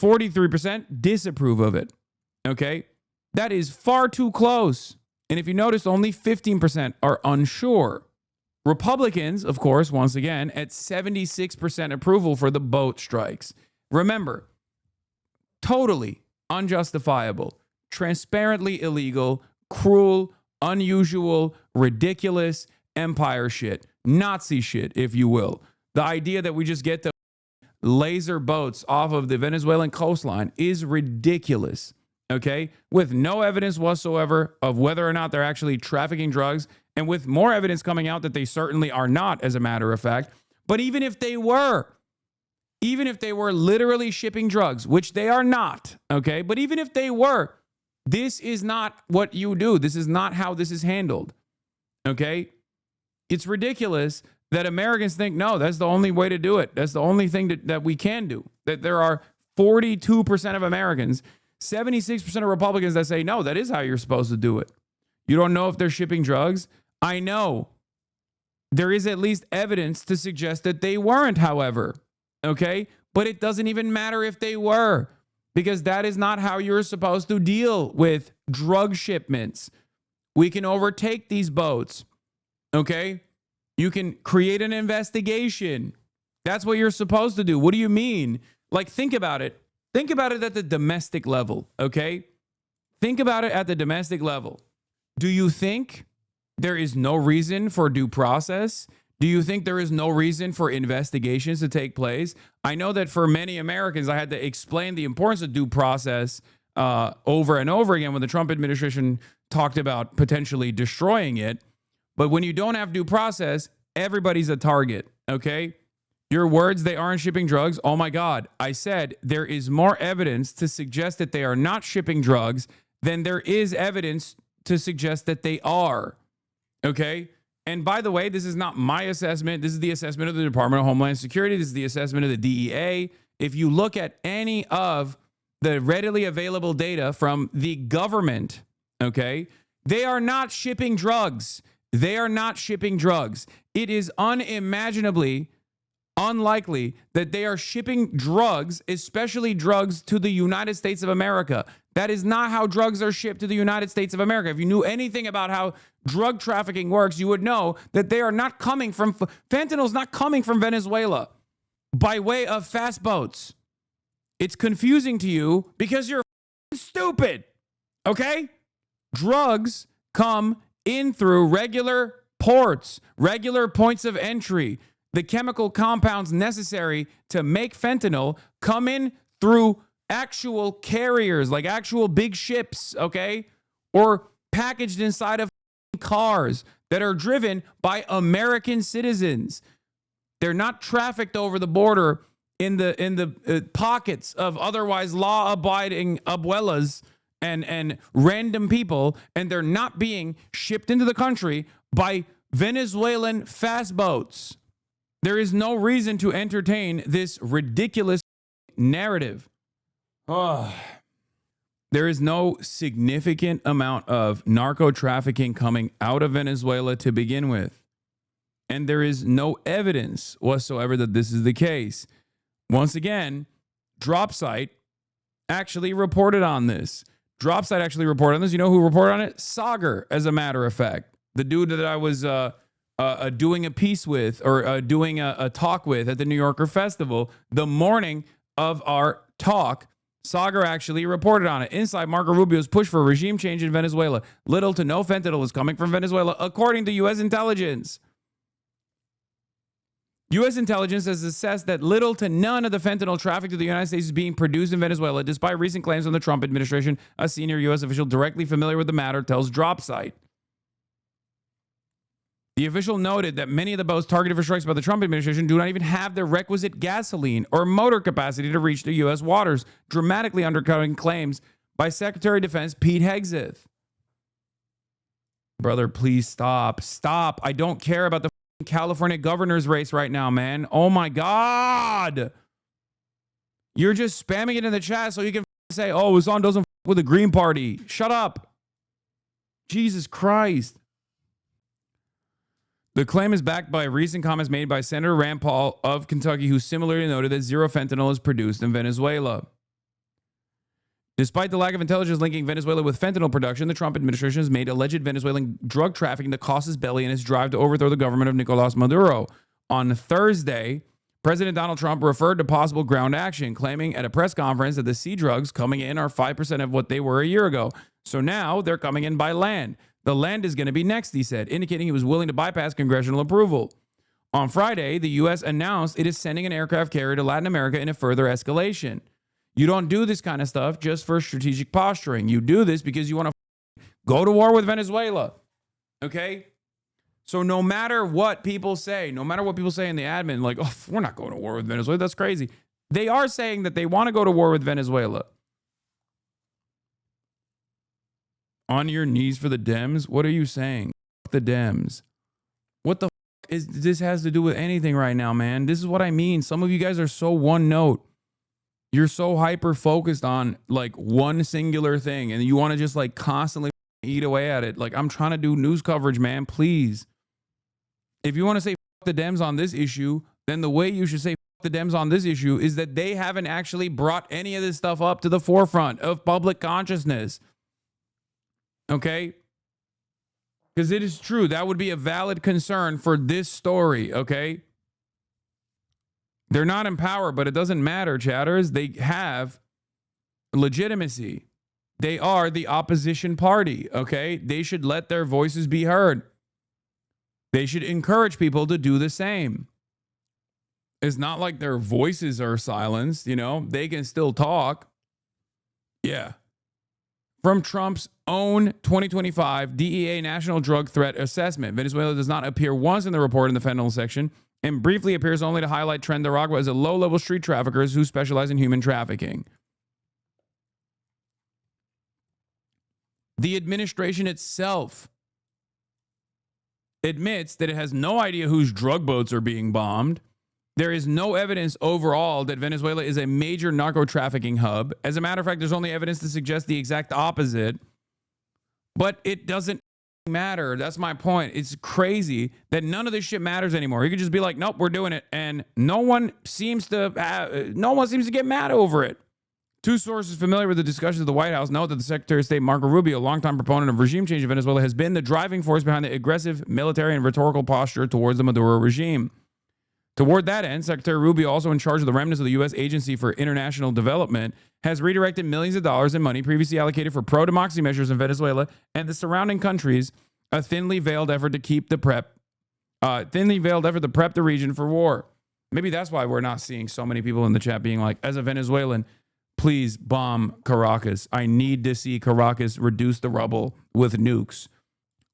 43% disapprove of it. Okay? That is far too close. And if you notice, only 15% are unsure. Republicans, of course, once again, at 76% approval for the boat strikes. Remember, totally unjustifiable, transparently illegal, cruel, unusual, ridiculous, empire shit, Nazi shit, if you will. The idea that we just get to laser boats off of the Venezuelan coastline is ridiculous, okay? With no evidence whatsoever of whether or not they're actually trafficking drugs, and with more evidence coming out that they certainly are not, as a matter of fact. But even if they were literally shipping drugs, which they are not, okay? But even if they were, this is not what you do. This is not how this is handled, okay? It's ridiculous that Americans think, no, that's the only way to do it. That's the only thing that we can do. That there are 42% of Americans, 76% of Republicans that say, no, that is how you're supposed to do it. You don't know if they're shipping drugs? I know. There is at least evidence to suggest that they weren't, however. Okay? But it doesn't even matter if they were, because that is not how you're supposed to deal with drug shipments. We can overtake these boats. Okay? You can create an investigation. That's what you're supposed to do. What do you mean? Like, think about it. Think about it at the domestic level, okay? Think about it at the domestic level. Do you think there is no reason for due process? Do you think there is no reason for investigations to take place? I know that for many Americans, I had to explain the importance of due process over and over again when the Trump administration talked about potentially destroying it. But when you don't have due process, everybody's a target, okay? Your words, they aren't shipping drugs. Oh my God. I said there is more evidence to suggest that they are not shipping drugs than there is evidence to suggest that they are, okay? And by the way, this is not my assessment. This is the assessment of the Department of Homeland Security. This is the assessment of the DEA. If you look at any of the readily available data from the government, okay, they are not shipping drugs. They are not shipping drugs. It is unimaginably unlikely that they are shipping drugs, especially drugs to the United States of America. That is not how drugs are shipped to the United States of America. If you knew anything about how drug trafficking works, you would know that they are not coming from, fentanyl is not coming from Venezuela by way of fast boats. It's confusing to you because you're stupid, okay? Drugs come in through regular ports, regular points of entry. the chemical compounds necessary to make fentanyl come in through actual carriers, like actual big ships, okay? Or packaged inside of cars that are driven by American citizens. They're not trafficked over the border in the pockets of otherwise law-abiding abuelas and random people, and they're not being shipped into the country by Venezuelan fast boats. There is no reason to entertain this ridiculous narrative. Oh. There is no significant amount of narco trafficking coming out of Venezuela to begin with. And there is no evidence whatsoever that this is the case. Once again, Dropsite actually reported on this. Dropsite actually reported on this. You know who reported on it? Sagar, as a matter of fact. The dude that I was doing a piece with, or doing a talk with at the New Yorker Festival, the morning of our talk, Sagar actually reported on it. Inside Marco Rubio's push for regime change in Venezuela. Little to no fentanyl is coming from Venezuela, according to U.S. intelligence. U.S. intelligence has assessed that little to none of the fentanyl trafficked to the United States is being produced in Venezuela, despite recent claims from the Trump administration. A senior U.S. official directly familiar with the matter tells Dropsite. The official noted that many of the boats targeted for strikes by the Trump administration do not even have the requisite gasoline or motor capacity to reach the U.S. waters, dramatically undercutting claims by Secretary of Defense Pete Hegseth. Brother, please stop. Stop. I don't care about the California governor's race right now, man. Oh my God. You're just spamming it in the chat so you can say, oh, Hassan doesn't with the Green Party. Shut up. Jesus Christ. The claim is backed by recent comments made by Senator Rand Paul of Kentucky, who similarly noted that zero fentanyl is produced in Venezuela. Despite the lack of intelligence linking Venezuela with fentanyl production, the Trump administration has made alleged Venezuelan drug trafficking the cost belly in its drive to overthrow the government of Nicolas Maduro. On Thursday, President Donald Trump referred to possible ground action, claiming at a press conference that the sea drugs coming in are 5% of what they were a year ago. So now they're coming in by land. The land is going to be next, he said, indicating he was willing to bypass congressional approval. On Friday, the U.S. announced it is sending an aircraft carrier to Latin America in a further escalation. You don't do this kind of stuff just for strategic posturing. You do this because you want to go to war with Venezuela. Okay? So no matter what people say, in the admin, like, oh, we're not going to war with Venezuela, that's crazy. They are saying that they want to go to war with Venezuela. On your knees for the Dems? What are you saying? The Dems. What the is this has to do with anything right now, man? This is what I mean. Some of you guys are so one note. You're so hyper focused on like one singular thing, and you want to just like constantly eat away at it. Like, I'm trying to do news coverage, man. Please. If you want to say the Dems on this issue, then the way you should say the Dems on this issue is that they haven't actually brought any of this stuff up to the forefront of public consciousness. Okay? Because it is true. That would be a valid concern for this story. Okay? They're not in power, but it doesn't matter, chatters. They have legitimacy. They are the opposition party. Okay? They should let their voices be heard. They should encourage people to do the same. It's not like their voices are silenced. You know, they can still talk. Yeah. From Trump's own 2025 DEA National Drug Threat Assessment, Venezuela does not appear once in the report in the fentanyl section and briefly appears only to highlight Nicaragua as a low-level street traffickers who specialize in human trafficking. The administration itself admits that it has no idea whose drug boats are being bombed. There is no evidence overall that Venezuela is a major narco trafficking hub. As a matter of fact, there's only evidence to suggest the exact opposite. But it doesn't matter. That's my point. It's crazy that none of this shit matters anymore. You could just be like, nope, we're doing it. And no one seems to get mad over it. Two sources familiar with the discussions of the White House note that the Secretary of State, Marco Rubio, a longtime proponent of regime change in Venezuela, has been the driving force behind the aggressive military and rhetorical posture towards the Maduro regime. Toward that end, Secretary Rubio, also in charge of the remnants of the U.S. Agency for International Development, has redirected millions of dollars in money previously allocated for pro-democracy measures in Venezuela and the surrounding countries, a thinly veiled effort to keep the prep thinly veiled effort to prep the region for war. Maybe that's why we're not seeing so many people in the chat being like, as a Venezuelan, please bomb Caracas. I need to see Caracas reduce the rubble with nukes.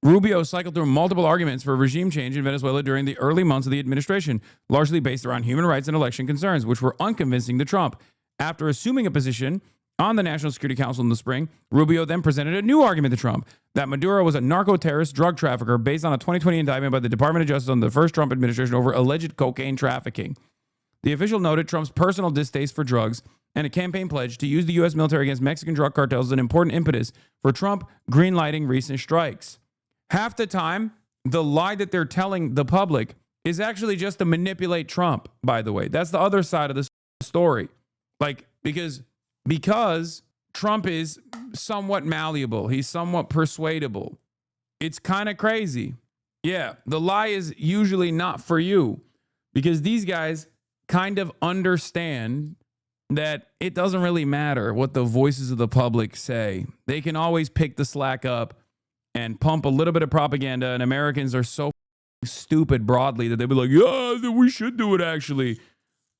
Rubio cycled through multiple arguments for regime change in Venezuela during the early months of the administration, largely based around human rights and election concerns, which were unconvincing to Trump. After assuming a position on the National Security Council in the spring, Rubio then presented a new argument to Trump that Maduro was a narco-terrorist drug trafficker based on a 2020 indictment by the Department of Justice on the first Trump administration over alleged cocaine trafficking. The official noted Trump's personal distaste for drugs and a campaign pledge to use the U.S. military against Mexican drug cartels as an important impetus for Trump greenlighting recent strikes. Half the time, the lie that they're telling the public is actually just to manipulate Trump, by the way. That's the other side of the story. Like, because Trump is somewhat malleable. He's somewhat persuadable. It's kind of crazy. Yeah, the lie is usually not for you because these guys kind of understand that it doesn't really matter what the voices of the public say. They can always pick the slack up and pump a little bit of propaganda, and Americans are so stupid broadly that they'll be like, yeah, we should do it actually.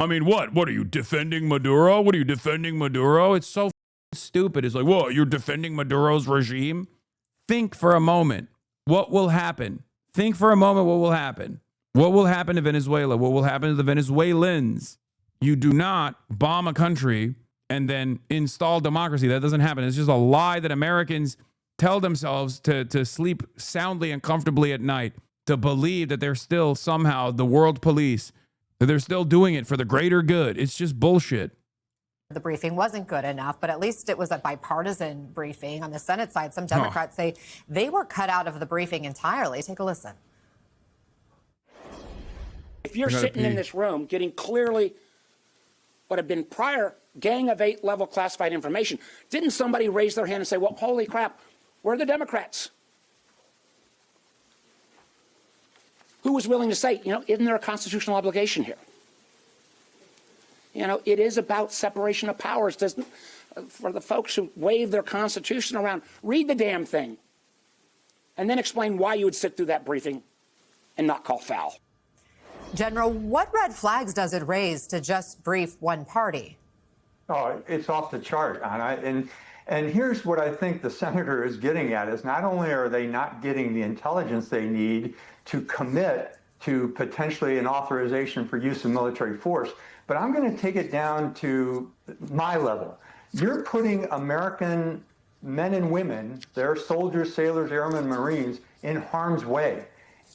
I mean, what? What are you, defending Maduro? What are you, defending Maduro? It's so stupid. It's like, whoa, you're defending Maduro's regime? Think for a moment. What will happen? Think for a moment what will happen. What will happen to Venezuela? What will happen to the Venezuelans? You do not bomb a country and then install democracy. That doesn't happen. It's just a lie that Americans tell themselves to sleep soundly and comfortably at night, to believe that they're still somehow the world police, that they're still doing it for the greater good. It's just bullshit. The briefing wasn't good enough, but at least it was a bipartisan briefing. On the Senate side, some Democrats say they were cut out of the briefing entirely. Take a listen. If you're sitting in this room getting clearly what had been prior Gang of 8 level classified information, didn't somebody raise their hand and say, well, holy crap, where are the Democrats? Who was willing to say, isn't there a constitutional obligation here? It is about separation of powers. For the folks who wave their Constitution around, read the damn thing and then explain why you would sit through that briefing and not call foul. General, what red flags does it raise to just brief one party? Oh, it's off the chart, Anna. And here's what I think the senator is getting at is not only are they not getting the intelligence they need to commit to potentially an authorization for use of military force, but I'm going to take it down to my level. You're putting American men and women, their soldiers, sailors, airmen, Marines, in harm's way.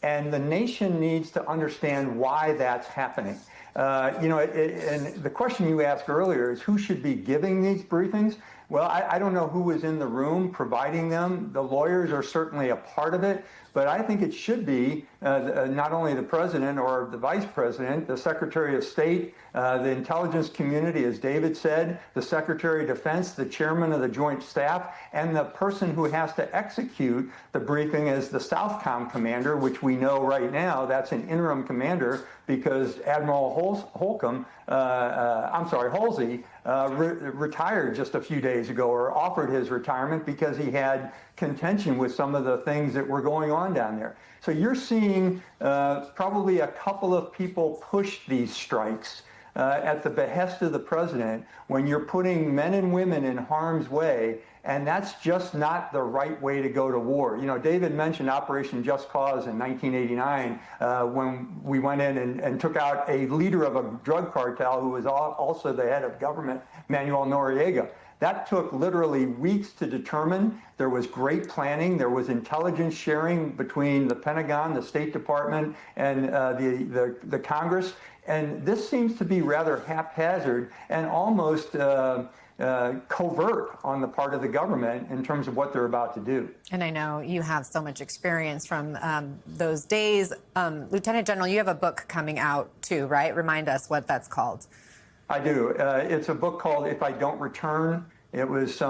And the nation needs to understand why that's happening. And the question you asked earlier is who should be giving these briefings? Well, I don't know who was in the room providing them. The lawyers are certainly a part of it, but I think it should be not only the president or the vice president, the Secretary of State, the intelligence community, as David said, the Secretary of Defense, the chairman of the Joint Staff, and the person who has to execute the briefing is the Southcom commander, which we know right now that's an interim commander because Admiral Halsey retired just a few days ago or offered his retirement because he had contention with some of the things that were going on down there. So you're seeing probably a couple of people push these strikes at the behest of the president when you're putting men and women in harm's way, and that's just not the right way to go to war. David mentioned Operation Just Cause in 1989 when we went in and took out a leader of a drug cartel who was also the head of government, Manuel Noriega. That took literally weeks to determine. There was great planning. There was intelligence sharing between the Pentagon, the State Department, and the Congress. And this seems to be rather haphazard and almost covert on the part of the government in terms of what they're about to do. And I know you have so much experience from those days. Lieutenant General, you have a book coming out too, right? Remind us what that's called. I do. It's a book called If I Don't Return, It was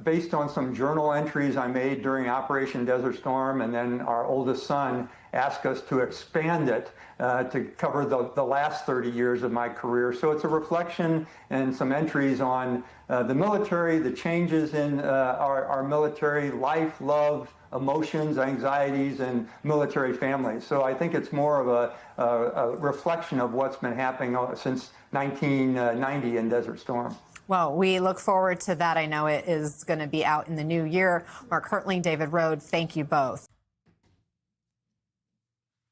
based on some journal entries I made during Operation Desert Storm, and then our oldest son asked us to expand it to cover the last 30 years of my career. So it's a reflection and some entries on the military, the changes in our military life, love, emotions, anxieties, and military families. So I think it's more of a reflection of what's been happening since 1990 in Desert Storm. Well, we look forward to that. I know it is going to be out in the new year. Mark Hertling, David Rode, thank you both.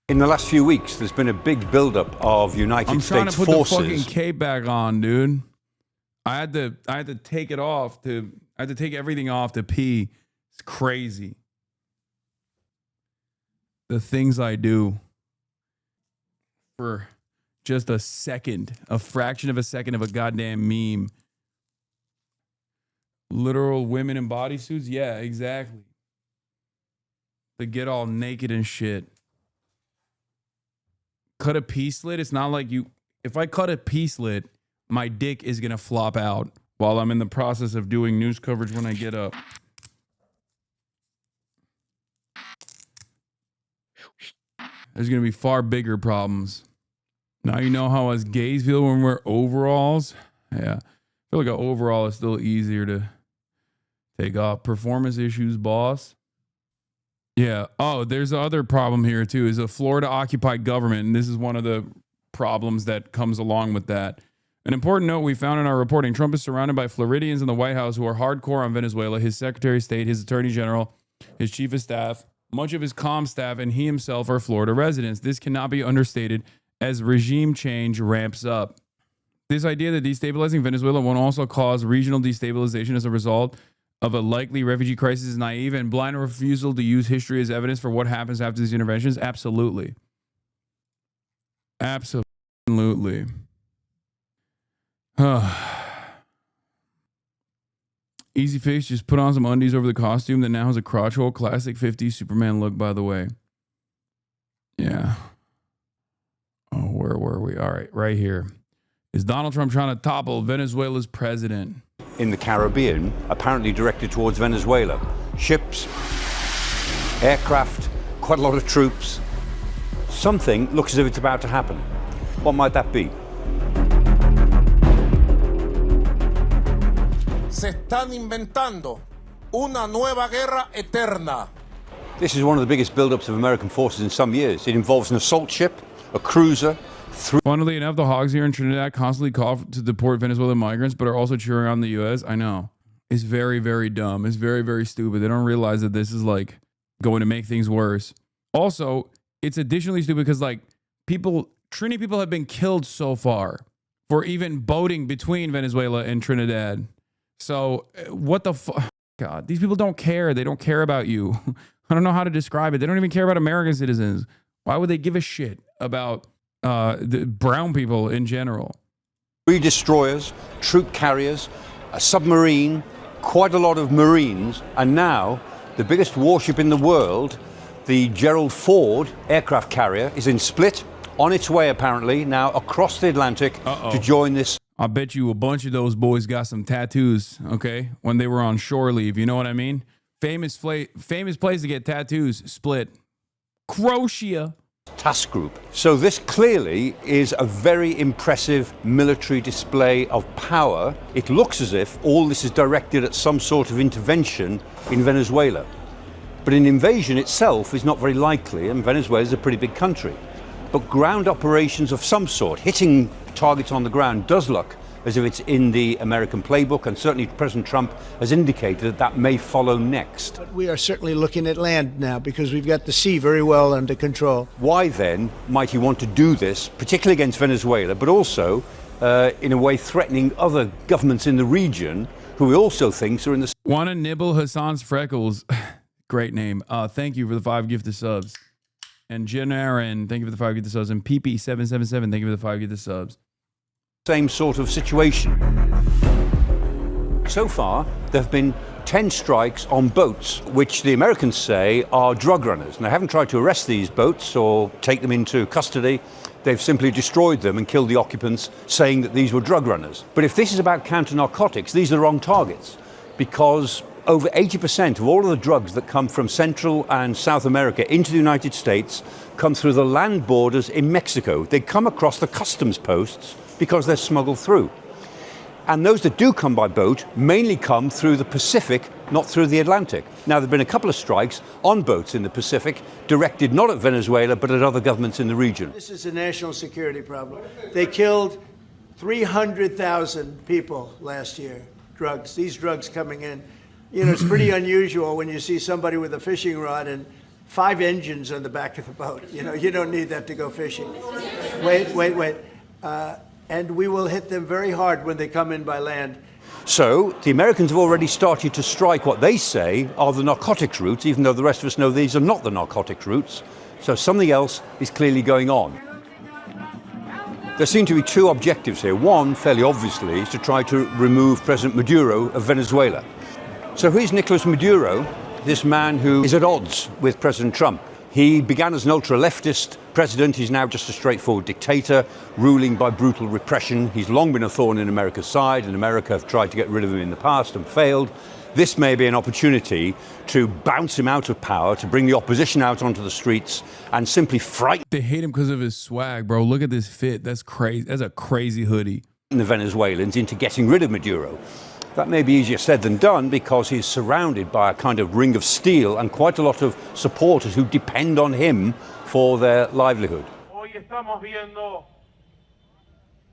In the last few weeks, there's been a big buildup of United States forces. I'm trying to put the fucking cape back on, dude. I had to take it off I had to take everything off to pee. It's crazy. The things I do for just a second, a fraction of a second of a goddamn meme. Literal women in bodysuits? Yeah, exactly. They get all naked and shit. Cut a P-slit. It's not like you... If I cut a P-slit, my dick is going to flop out while I'm in the process of doing news coverage when I get up. There's going to be far bigger problems. Now you know how us gays feel when we wear overalls? Yeah. I feel like an overall is still easier to take off. Performance issues, boss. Yeah. Oh, there's the other problem here too, is a Florida occupied government. And this is one of the problems that comes along with that. An important note we found in our reporting: Trump is surrounded by Floridians in the White House who are hardcore on Venezuela. His Secretary of State, his Attorney General, his Chief of Staff, much of his comm staff, and he himself are Florida residents. This cannot be understated as regime change ramps up. This idea that destabilizing Venezuela won't also cause regional destabilization as a result of a likely refugee crisis is naive and blind refusal to use history as evidence for what happens after these interventions. Absolutely. Absolutely. Easy fix, just put on some undies over the costume that now has a crotch hole. Classic 50s Superman look, by the way. Yeah. Oh, where were we? All right, right here. Is Donald Trump trying to topple Venezuela's president? In the Caribbean, apparently directed towards Venezuela. Ships, aircraft, quite a lot of troops. Something looks as if it's about to happen. What might that be? Se están inventando una nueva guerra eterna. This is one of the biggest buildups of American forces in some years. It involves an assault ship, a cruiser. Funnily enough, the hogs here in Trinidad constantly call to deport Venezuelan migrants, but are also cheering on the U.S. I know. It's very, very dumb. It's very, very stupid. They don't realize that this is like going to make things worse. Also, it's additionally stupid because like Trini people have been killed so far for even boating between Venezuela and Trinidad. So what the fuck? God, these people don't care. They don't care about you. I don't know how to describe it. They don't even care about American citizens. Why would they give a shit about the brown people in general? 3 destroyers, troop carriers, a submarine, quite a lot of Marines, and now the biggest warship in the world, the Gerald Ford aircraft carrier, is in Split, on its way apparently now across the Atlantic to join this. I bet you a bunch of those boys got some tattoos, okay, when they were on shore leave. You know what I mean? Famous place to get tattoos, Split. Croatia. Task group. So this clearly is a very impressive military display of power. It looks as if all this is directed at some sort of intervention in Venezuela. But an invasion itself is not very likely, and Venezuela is a pretty big country. But ground operations of some sort, hitting targets on the ground, does look as if it's in the American playbook, and certainly President Trump has indicated that that may follow next. But we are certainly looking at land now because we've got the sea very well under control. Why then might he want to do this, particularly against Venezuela, but also in a way threatening other governments in the region who he also thinks are in the... Wanna nibble Hassan's freckles. Great name. Thank you for the 5 gifted subs. And Jen Aaron, thank you for the 5 gifted subs. And PP777, thank you for the 5 gifted subs. Same sort of situation. So far, there have been 10 strikes on boats, which the Americans say are drug runners. And they haven't tried to arrest these boats or take them into custody. They've simply destroyed them and killed the occupants, saying that these were drug runners. But if this is about counter-narcotics, these are the wrong targets. because over 80% of all of the drugs that come from Central and South America into the United States come through the land borders in Mexico. They come across the customs posts because they're smuggled through. And those that do come by boat mainly come through the Pacific, not through the Atlantic. Now, there have been a couple of strikes on boats in the Pacific, directed not at Venezuela, but at other governments in the region. This is a national security problem. They killed 300,000 people last year. These drugs coming in. You know, it's pretty unusual when you see somebody with a fishing rod and 5 engines on the back of the boat. You know, you don't need that to go fishing. Wait. And we will hit them very hard when they come in by land. So the Americans have already started to strike what they say are the narcotics routes, even though the rest of us know these are not the narcotics routes. So something else is clearly going on. There seem to be 2 objectives here. One, fairly obviously, is to try to remove President Maduro of Venezuela. So who's Nicolas Maduro, this man who is at odds with President Trump? He began as an ultra-leftist president. He's now just a straightforward dictator, ruling by brutal repression. He's long been a thorn in America's side, and America have tried to get rid of him in the past and failed. This may be an opportunity to bounce him out of power, to bring the opposition out onto the streets and simply frighten. They hate him because of his swag, bro. Look at this fit. That's crazy. That's a crazy hoodie. The Venezuelans into getting rid of Maduro. That may be easier said than done because he's surrounded by a kind of ring of steel and quite a lot of supporters who depend on him for their livelihood. Hoy estamos viendo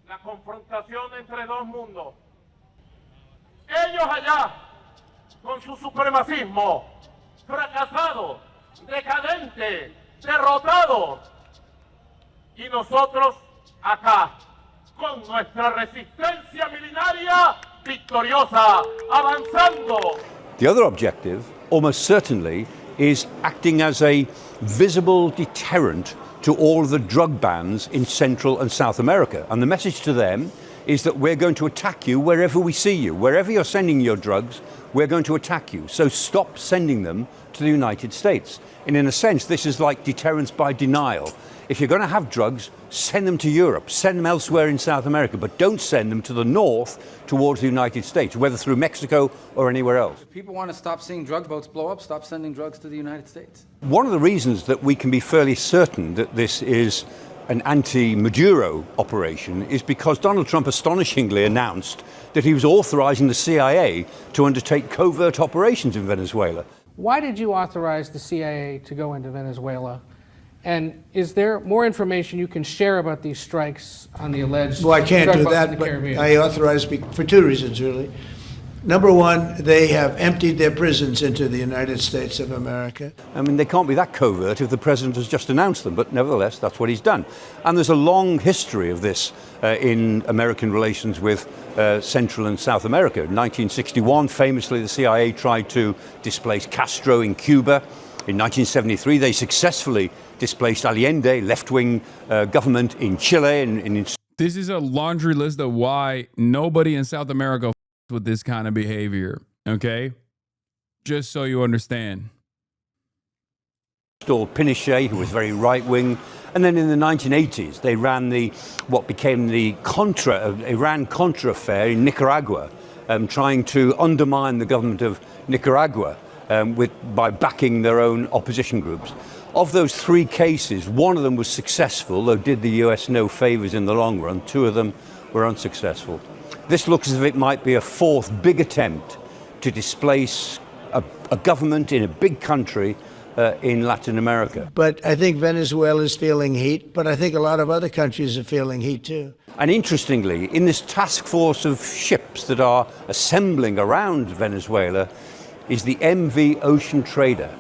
la confrontación entre dos mundos. Ellos allá con su supremacismo fracasado, decadente, derrotado, y nosotros acá con nuestra resistencia milenaria victoriosa, avanzando. The other objective, almost certainly, is acting as a visible deterrent to all of the drug bans in Central and South America. And the message to them is that we're going to attack you wherever we see you. Wherever you're sending your drugs, we're going to attack you. So stop sending them to the United States. And in a sense, this is like deterrence by denial. If you're going to have drugs, send them to Europe, send them elsewhere in South America, but don't send them to the north towards the United States, whether through Mexico or anywhere else. If people want to stop seeing drug boats blow up, stop sending drugs to the United States. One of the reasons that we can be fairly certain that this is an anti-Maduro operation is because Donald Trump astonishingly announced that he was authorizing the CIA to undertake covert operations in Venezuela. Why did you authorize the CIA to go into Venezuela? And is there more information you can share about these strikes on the alleged Well, I can't drug do boats in that, the but Caribbean? I authorized for 2 reasons, really. Number one, they have emptied their prisons into the United States of America. I mean, they can't be that covert if the president has just announced them, but nevertheless, that's what he's done. And there's a long history of this in American relations with Central and South America. In 1961, famously, the CIA tried to displace Castro in Cuba. In 1973, they successfully displaced Allende, left-wing government in Chile. This is a laundry list of why nobody in South America with this kind of behavior, okay? Just so you understand. Installed Pinochet, who was very right-wing. And then in the 1980s, they ran what became the Iran-Contra affair in Nicaragua, trying to undermine the government of Nicaragua by backing their own opposition groups. Of those 3 cases, one of them was successful, though did the US no favors in the long run. 2 of them were unsuccessful. This looks as if it might be a 4th big attempt to displace a government in a big country in Latin America. But I think Venezuela is feeling heat, but I think a lot of other countries are feeling heat too. And interestingly, in this task force of ships that are assembling around Venezuela is the MV Ocean Trader.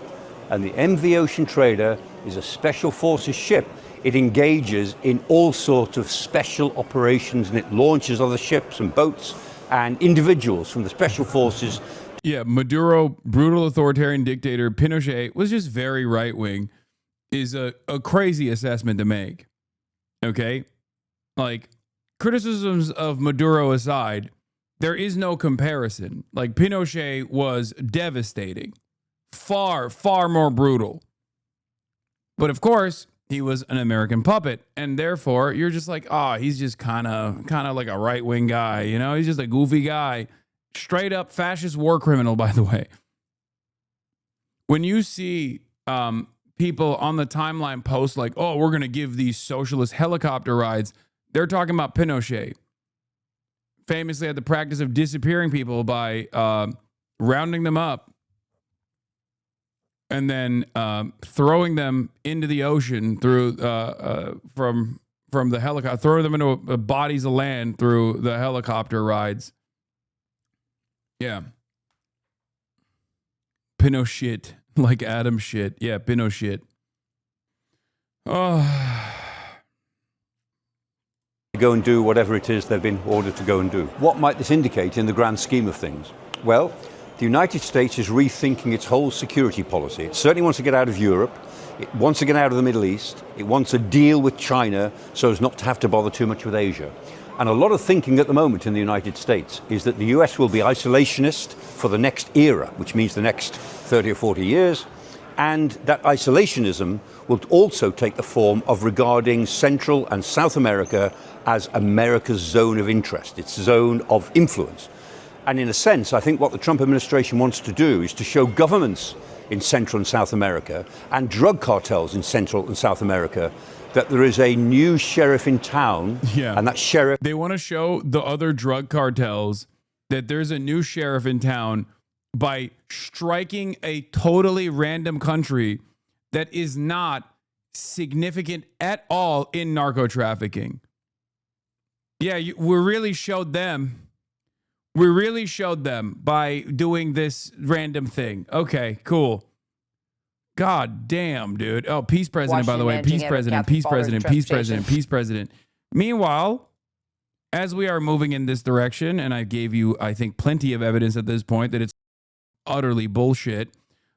And the MV Ocean Trader is a special forces ship. It engages in all sorts of special operations, and it launches other ships and boats and individuals from the special forces. Yeah, Maduro, brutal authoritarian dictator, Pinochet was just very right-wing, is a crazy assessment to make. Okay? Like, criticisms of Maduro aside, there is no comparison. Like, Pinochet was devastating. Far, far more brutal. But of course, he was an American puppet, and therefore you're just like, oh, he's just kind of like a right-wing guy, you know? He's just a goofy guy. straight up fascist war criminal, by the way. When you see people on the timeline post like, oh, we're going to give these socialist helicopter rides, they're talking about Pinochet. Famously had the practice of disappearing people by rounding them up and then throwing them into the ocean through from the helicopter, throwing them into bodies of land through the helicopter rides. Yeah. Pinochet, like Adam shit. Yeah, Pinochet. Oh. Go and do whatever it is they've been ordered to go and do. What might this indicate in the grand scheme of things? Well, the United States is rethinking its whole security policy. It certainly wants to get out of Europe. It wants to get out of the Middle East. It wants a deal with China so as not to have to bother too much with Asia. And a lot of thinking at the moment in the United States is that the US will be isolationist for the next era, which means the next 30 or 40 years. And that isolationism will also take the form of regarding Central and South America as America's zone of interest, its zone of influence. And in a sense, I think what the Trump administration wants to do is to show governments in Central and South America and drug cartels in Central and South America that there is a new sheriff in town. Yeah. And that sheriff... They want to show the other drug cartels that there's a new sheriff in town by striking a totally random country that is not significant at all in narco trafficking. Yeah, we really showed them. We really showed them by doing this random thing. Okay, cool. God damn, dude. Oh, peace president, by the way. Peace president, peace president, peace president, peace president. Meanwhile, as we are moving in this direction, and I gave you, I think, plenty of evidence at this point that it's utterly bullshit.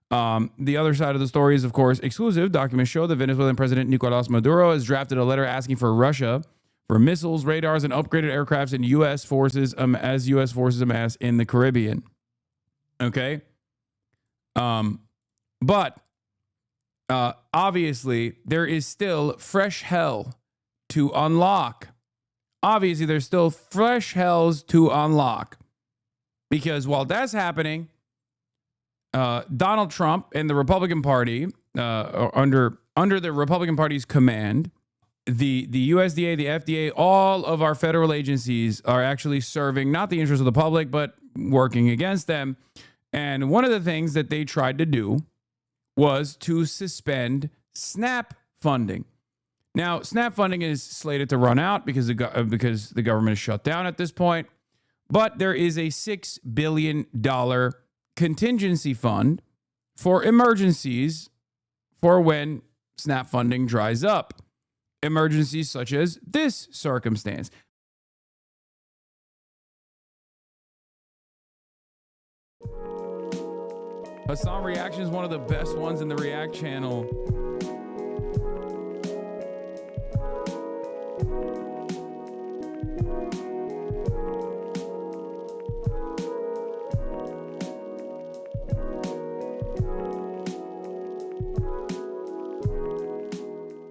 The other side of the story is, of course, exclusive. Documents show that Venezuelan President Nicolas Maduro has drafted a letter asking for Russia for missiles, radars, and upgraded aircrafts in U.S. forces as U.S. forces amass in the Caribbean. Okay? But obviously, there is still fresh hell to unlock. Obviously, there's still fresh hells to unlock. Because while that's happening, Donald Trump and the Republican Party, under the Republican Party's command, the USDA, the FDA, all of our federal agencies are actually serving not the interests of the public, but working against them. And one of the things that they tried to do was to suspend SNAP funding. Now, SNAP funding is slated to run out because the government is shut down at this point. But there is a $6 billion contingency fund for emergencies for when SNAP funding dries up. Emergencies such as this circumstance. Hasan Reaction is one of the best ones in the React channel.